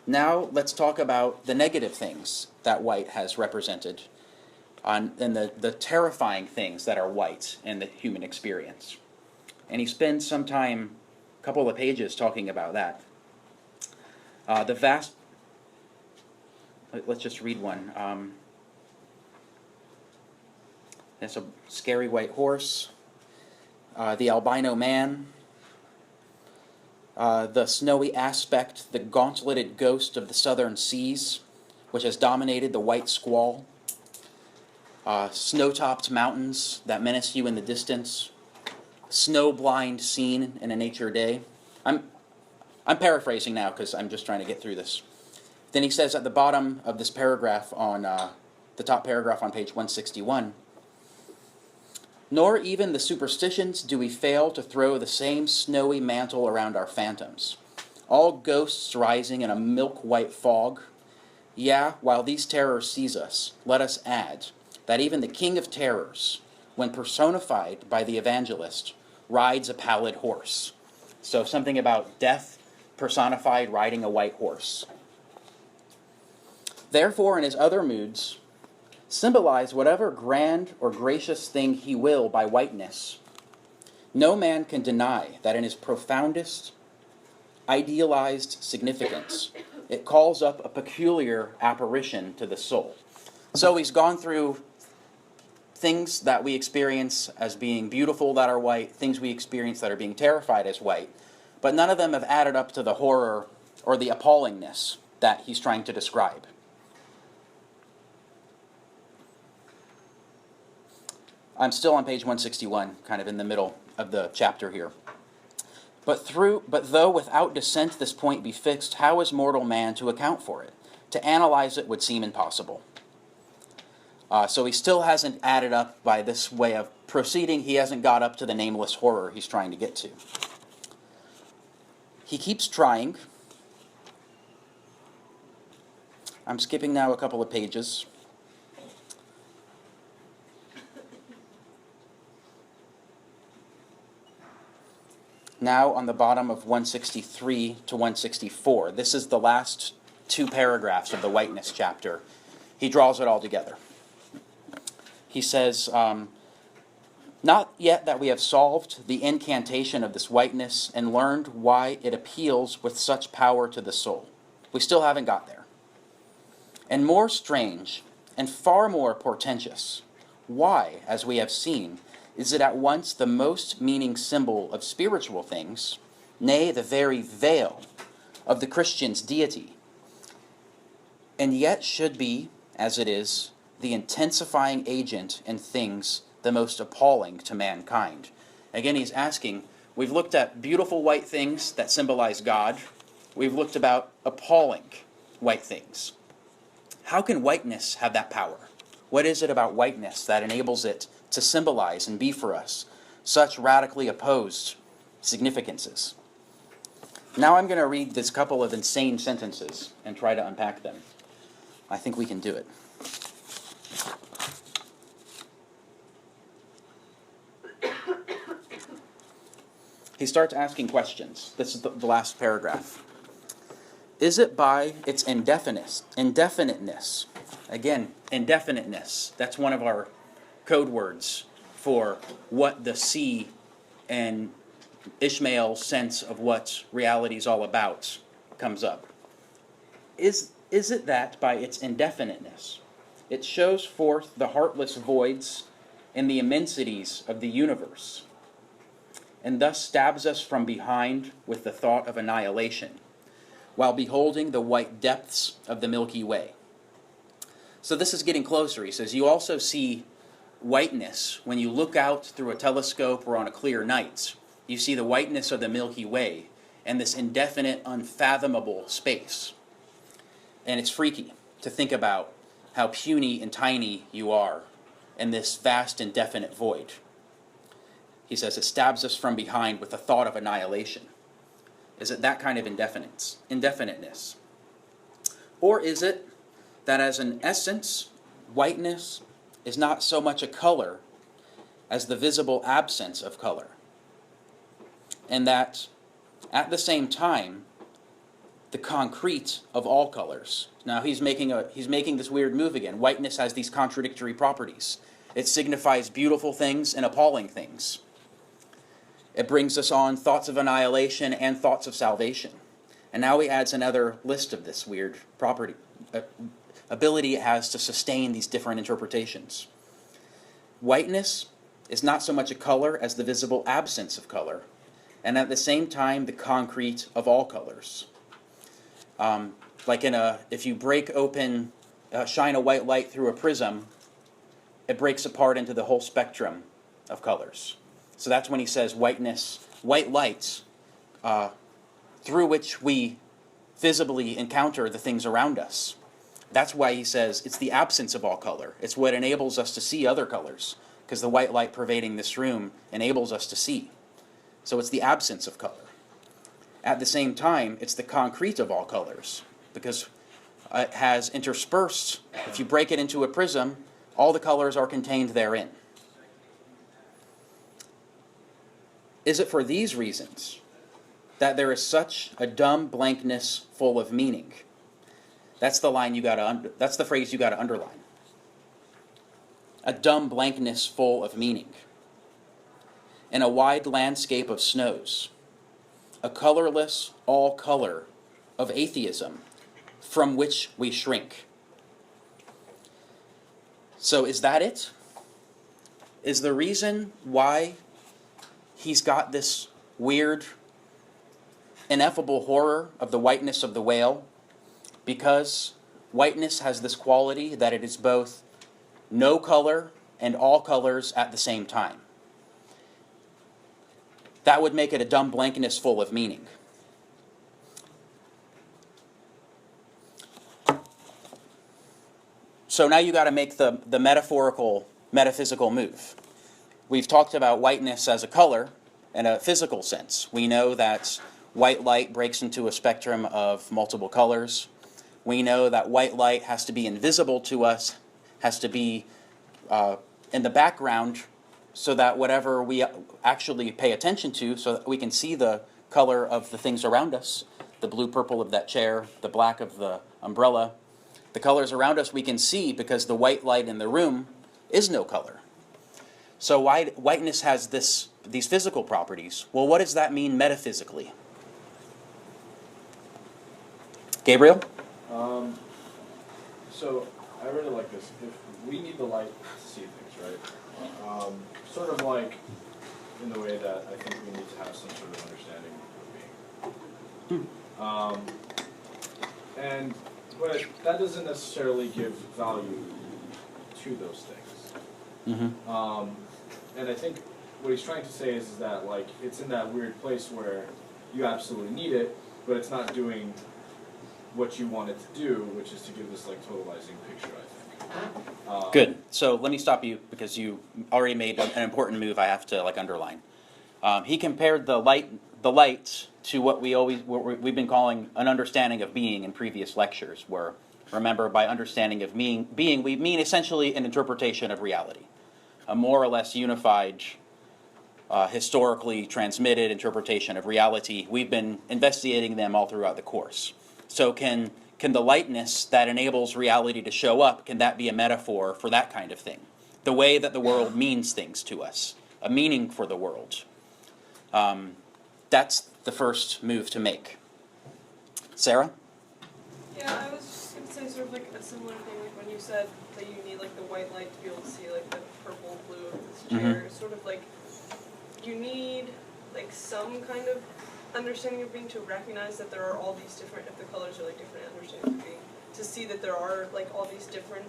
Now let's talk about the negative things that white has represented, and the terrifying things that are white in the human experience. And he spends some time, a couple of pages, talking about that. Let's just read one. There's a scary white horse, the albino man, the snowy aspect, the gauntleted ghost of the southern seas, which has dominated the white squall, snow-topped mountains that menace you in the distance, snow-blind scene in a nature day. I'm paraphrasing now because I'm just trying to get through this. Then he says at the bottom of this paragraph on the top paragraph on page 161, nor even the superstitions do we fail to throw the same snowy mantle around our phantoms, all ghosts rising in a milk-white fog. While these terrors seize us, let us add that even the king of terrors, when personified by the evangelist, rides a pallid horse. So something about death personified riding a white horse. Therefore, in his other moods, symbolize whatever grand or gracious thing he will by whiteness. No man can deny that in his profoundest, idealized significance, it calls up a peculiar apparition to the soul. So he's gone through things that we experience as being beautiful that are white, things we experience that are being terrified as white, but none of them have added up to the horror or the appallingness that he's trying to describe. I'm still on page 161, kind of in the middle of the chapter here. But though without dissent this point be fixed, how is mortal man to account for it? To analyze it would seem impossible. So he still hasn't added up by this way of proceeding. He hasn't got up to the nameless horror he's trying to get to. He keeps trying. I'm skipping now a couple of pages. Now on the bottom of 163 to 164. This is the last two paragraphs of the Whiteness chapter. He draws it all together. He says, not yet that we have solved the incantation of this whiteness and learned why it appeals with such power to the soul. We still haven't got there. And more strange and far more portentous, why, as we have seen, is it at once the most meaning symbol of spiritual things, nay, the very veil of the Christian's deity, and yet should be, as it is, the intensifying agent in things the most appalling to mankind. Again, he's asking, we've looked at beautiful white things that symbolize God. We've looked about appalling white things. How can whiteness have that power? What is it about whiteness that enables it to symbolize and be for us such radically opposed significances? Now I'm going to read this couple of insane sentences and try to unpack them. I think we can do it. He starts asking questions. This is the last paragraph. Is it by its indefiniteness? Again, indefiniteness. That's one of our code words for what the sea and Ishmael's sense of what reality is all about comes up. Is it that by its indefiniteness, it shows forth the heartless voids and the immensities of the universe, and thus stabs us from behind with the thought of annihilation, while beholding the white depths of the Milky Way? So this is getting closer. He says, you also see whiteness when you look out through a telescope or on a clear night. You see the whiteness of the Milky Way and this indefinite, unfathomable space. And it's freaky to think about how puny and tiny you are in this vast, indefinite void. He says it stabs us from behind with the thought of annihilation. Is it that kind of indefiniteness? Or is it that as an essence, whiteness is not so much a color as the visible absence of color? And that at the same time, the concrete of all colors. Now he's making this weird move again. Whiteness has these contradictory properties. It signifies beautiful things and appalling things. It brings us on thoughts of annihilation and thoughts of salvation. And now he adds another list of this weird property, ability it has to sustain these different interpretations. Whiteness is not so much a color as the visible absence of color, and at the same time the concrete of all colors. Like if you break open, shine a white light through a prism, it breaks apart into the whole spectrum of colors. So that's when he says whiteness, white lights, through which we visibly encounter the things around us. That's why he says it's the absence of all color. It's what enables us to see other colors, because the white light pervading this room enables us to see. So it's the absence of color. At the same time, it's the concrete of all colors, because it has interspersed. If you break it into a prism, all the colors are contained therein. is it for these reasons that there is such a dumb blankness full of meaning? That's the line you got to. That's the phrase you got to underline. A dumb blankness full of meaning. In a wide landscape of snows, a colorless all color of atheism, from which we shrink. So is that it? Is the reason why he's got this weird, ineffable horror of the whiteness of the whale because whiteness has this quality that it is both no color and all colors at the same time? That would make it a dumb blankness full of meaning. So now you got to make the metaphorical, metaphysical move. We've talked about whiteness as a color in a physical sense. We know that white light breaks into a spectrum of multiple colors. We know that white light has to be invisible to us, has to be in the background so that whatever we actually pay attention to, so that we can see the color of the things around us, the blue-purple of that chair, the black of the umbrella, the colors around us we can see because the white light in the room is no color. So whiteness has these physical properties. Well, what does that mean metaphysically? Gabriel? So I really like this. If we need the light to see things, right? Sort of like in the way that I think we need to have some sort of understanding of being. But that doesn't necessarily give value to those things. And I think what he's trying to say is that like it's in that weird place where you absolutely need it, but it's not doing what you want it to do, which is to give this like totalizing picture, I think. Good. So let me stop you because you already made an important move I have to like underline. He compared the light to what we've been calling an understanding of being in previous lectures, where, remember, by understanding of being we mean essentially an interpretation of reality, a more or less unified, historically transmitted interpretation of reality. We've been investigating them all throughout the course. So can the lightness that enables reality to show up, can that be a metaphor for that kind of thing? The way that the world means things to us, a meaning for the world. That's the first move to make. Sarah? Yeah, I was just going to say sort of like a similar thing, like when you said that you need like the white light to be able to see like the purple, blue of this chair. Sort of like you need like some kind of understanding of being to recognize that there are all these different, if the colors are like different understandings of being, to see that there are like all these different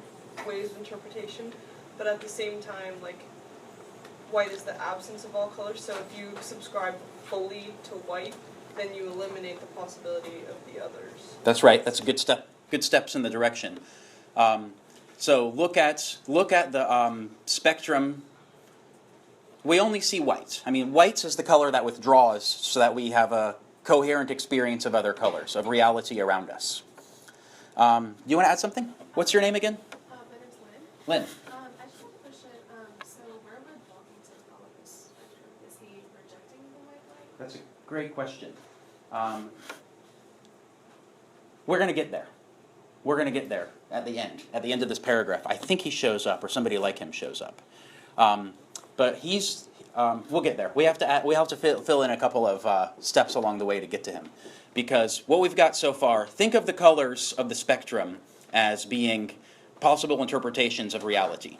ways of interpretation, but at the same time like white is the absence of all colors, so if you subscribe fully to white, then you eliminate the possibility of the others. That's right. That's a good step. Good steps in the direction. So look at the spectrum. We only see white. I mean, white is the color that withdraws so that we have a coherent experience of other colors, of reality around us. You want to add something? What's your name again? My name's Lynn. Lynn. I just have a question. So where would Walkington fall in this spectrum? Is he rejecting the white light? That's a great question. We're going to get there. We're going to get there at the end of this paragraph. I think he shows up, or somebody like him shows up. But he's, we'll get there. We have to fill in a couple of steps along the way to get to him. Because what we've got so far, think of the colors of the spectrum as being possible interpretations of reality.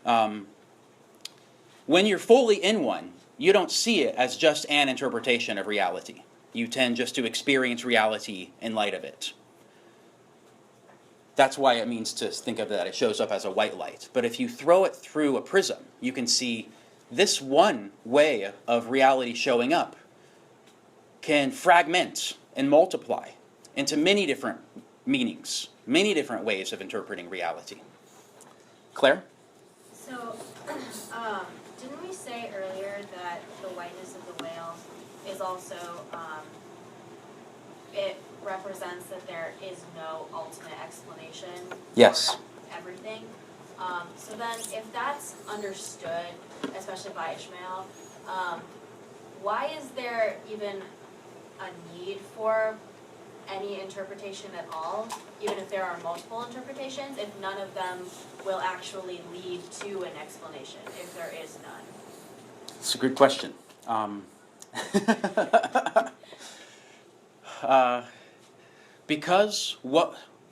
When you're fully in one, you don't see it as just an interpretation of reality. You tend just to experience reality in light of it. That's why it means to think of that. It shows up as a white light. But if you throw it through a prism, you can see this one way of reality showing up can fragment and multiply into many different meanings, many different ways of interpreting reality. Claire? So, didn't we say earlier that the whiteness of the whale is also, it represents that there is no ultimate explanation Yes. for everything? So then, if that's understood, especially by Ishmael, why is there even a need for any interpretation at all, even if there are multiple interpretations, if none of them will actually lead to an explanation, if there is none? It's a good question. Because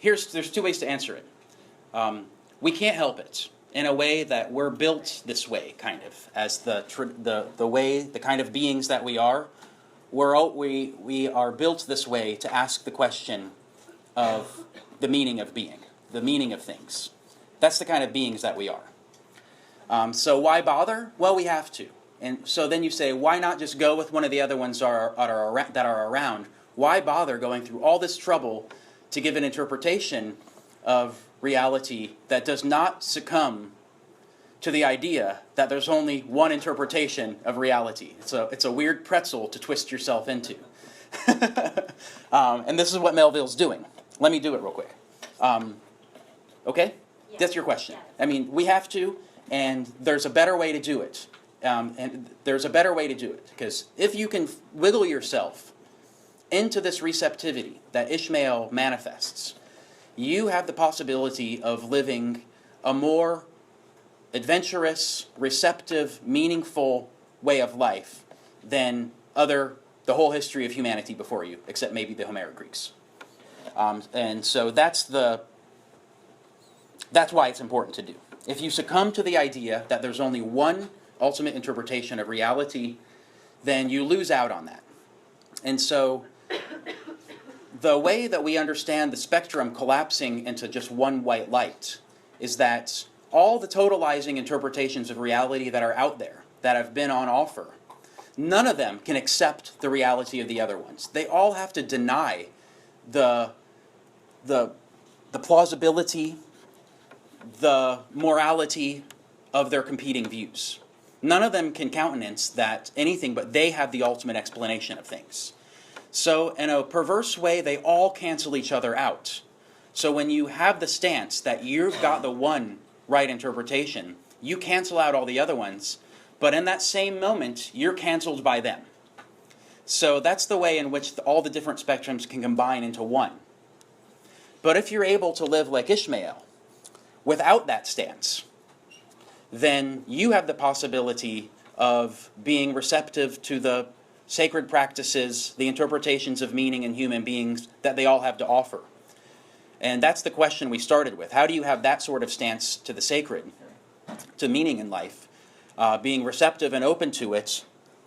there's two ways to answer it. We can't help it in a way that we're built this way, kind of, as the way, the kind of beings that we are. We are built this way to ask the question of the meaning of being, the meaning of things. That's the kind of beings that we are. So why bother? Well, we have to. And so then you say, why not just go with one of the other ones that are around? Why bother going through all this trouble to give an interpretation of reality that does not succumb to the idea that there's only one interpretation of reality? So it's a weird pretzel to twist yourself into. And this is what Melville's doing. Let me do it real quick. Okay? Yeah. That's your question. Yeah. I mean, we have to, and there's a better way to do it. And there's a better way to do it, because if you can wiggle yourself into this receptivity that Ishmael manifests, you have the possibility of living a more adventurous, receptive, meaningful way of life than the whole history of humanity before you, except maybe the Homeric Greeks. And so that's why it's important to do. If you succumb to the idea that there's only one ultimate interpretation of reality, then you lose out on that. And so the way that we understand the spectrum collapsing into just one white light is that all the totalizing interpretations of reality that are out there, that have been on offer, none of them can accept the reality of the other ones. They all have to deny the plausibility, the morality of their competing views. None of them can countenance that anything but they have the ultimate explanation of things. So in a perverse way, they all cancel each other out. So when you have the stance that you've got the one right interpretation, you cancel out all the other ones, but in that same moment, you're canceled by them. So that's the way in which all the different spectrums can combine into one. But if you're able to live like Ishmael, without that stance, then you have the possibility of being receptive to the sacred practices, the interpretations of meaning in human beings that they all have to offer. And that's the question we started with. How do you have that sort of stance to the sacred, to meaning in life, being receptive and open to it,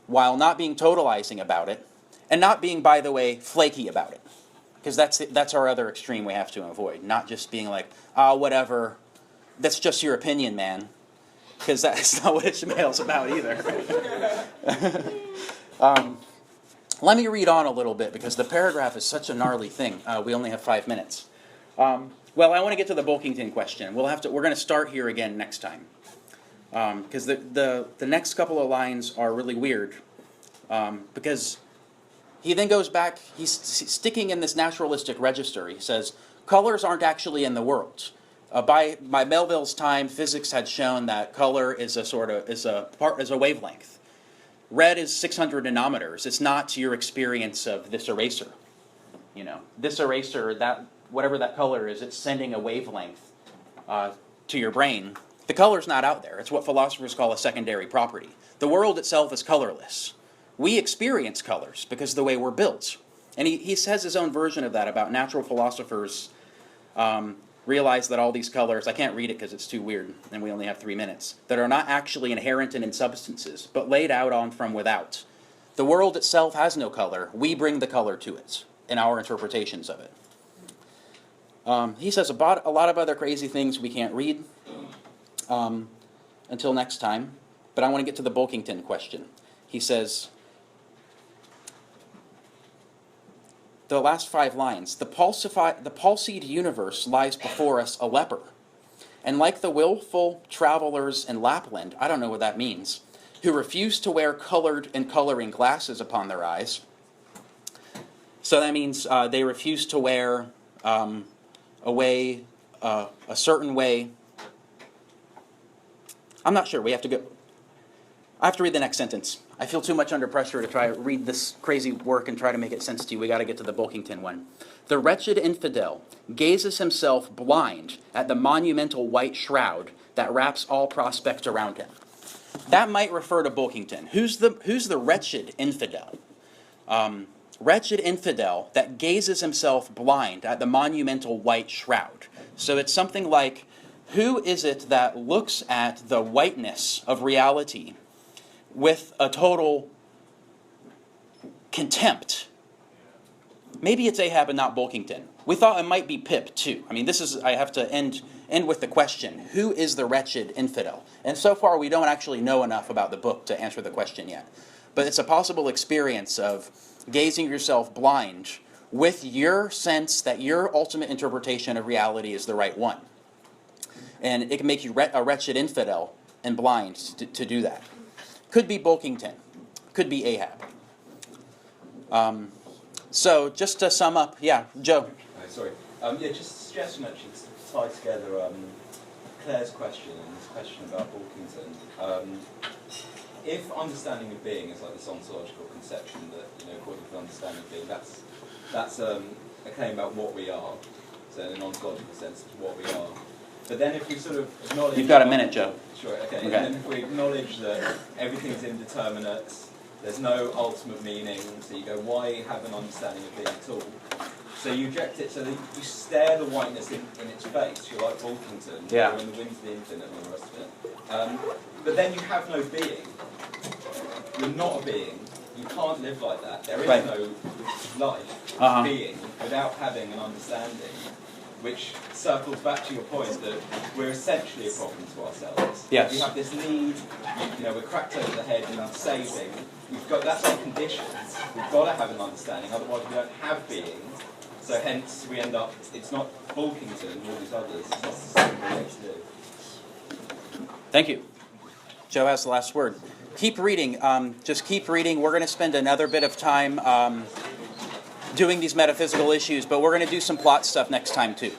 while not being totalizing about it, and not being, by the way, flaky about it? Because that's our other extreme we have to avoid. Not just being like, whatever, that's just your opinion, man. Because that's not what Ishmael's about either. Let me read on a little bit, because the paragraph is such a gnarly thing. We only have 5 minutes. Well, I want to get to the Bulkington question. We're going to start here again next time, because the next couple of lines are really weird. Because he then goes back. He's sticking in this naturalistic register. He says colors aren't actually in the world. By Melville's time, physics had shown that color is a wavelength. Red is 600 nanometers. It's not your experience of this eraser. This eraser, whatever that color is, it's sending a wavelength to your brain. The color's not out there. It's what philosophers call a secondary property. The world itself is colorless. We experience colors because of the way we're built. And he says his own version of that about natural philosophers realize that all these colors, I can't read it because it's too weird, and we only have 3 minutes, that are not actually inherent in substances, but laid out on from without. The world itself has no color. We bring the color to it in our interpretations of it. He says about a lot of other crazy things we can't read until next time, but I want to get to the Bulkington question. He says, the last 5 lines, the palsied universe lies before us a leper. And like the willful travelers in Lapland, I don't know what that means, who refuse to wear colored and coloring glasses upon their eyes. So that means they refuse to wear a certain way. I'm not sure. I have to read the next sentence. I feel too much under pressure to try to read this crazy work and try to make it sense to you. We got to get to the Bulkington one. The wretched infidel gazes himself blind at the monumental white shroud that wraps all prospect around him. That might refer to Bulkington. Who's the wretched infidel? Wretched infidel that gazes himself blind at the monumental white shroud. So it's something like, who is it that looks at the whiteness of reality with a total contempt? Maybe it's Ahab and not Bulkington. We thought it might be Pip too. I mean, I have to end with the question, who is the wretched infidel? And so far we don't actually know enough about the book to answer the question yet. But it's a possible experience of gazing yourself blind with your sense that your ultimate interpretation of reality is the right one. And it can make you a wretched infidel and blind to do that. Could be Bulkington. Could be Ahab. So just to sum up, yeah, Joe. Sorry. Just a suggestion actually to tie together Claire's question and this question about Bulkington. If understanding of being is like this ontological conception that, according to understanding of being, that's a claim about what we are. So in an ontological sense, it's what we are. But then if we sort of acknowledge... You've got a minute, Joe. Sure, okay. And then if we acknowledge that everything's indeterminate, there's no ultimate meaning, so you go, why have an understanding of being at all? So you reject it, so that you stare the whiteness in its face. You're like Bulkington, yeah. You're in the winds of the infinite and all the rest of it. But then you have no being. You're not a being. You can't live like that. There is no life, being, without having an understanding, which circles back to your point that we're essentially a problem to ourselves. Yes. We have this need, we're cracked over the head and saving. That's our conditions. We've got to have an understanding, otherwise we don't have being. So hence we end up, it's not Bulkington and all these others, it's not sustainable way to do. Thank you. Joe has the last word. Keep reading. Just keep reading. We're going to spend another bit of time doing these metaphysical issues, but we're going to do some plot stuff next time too.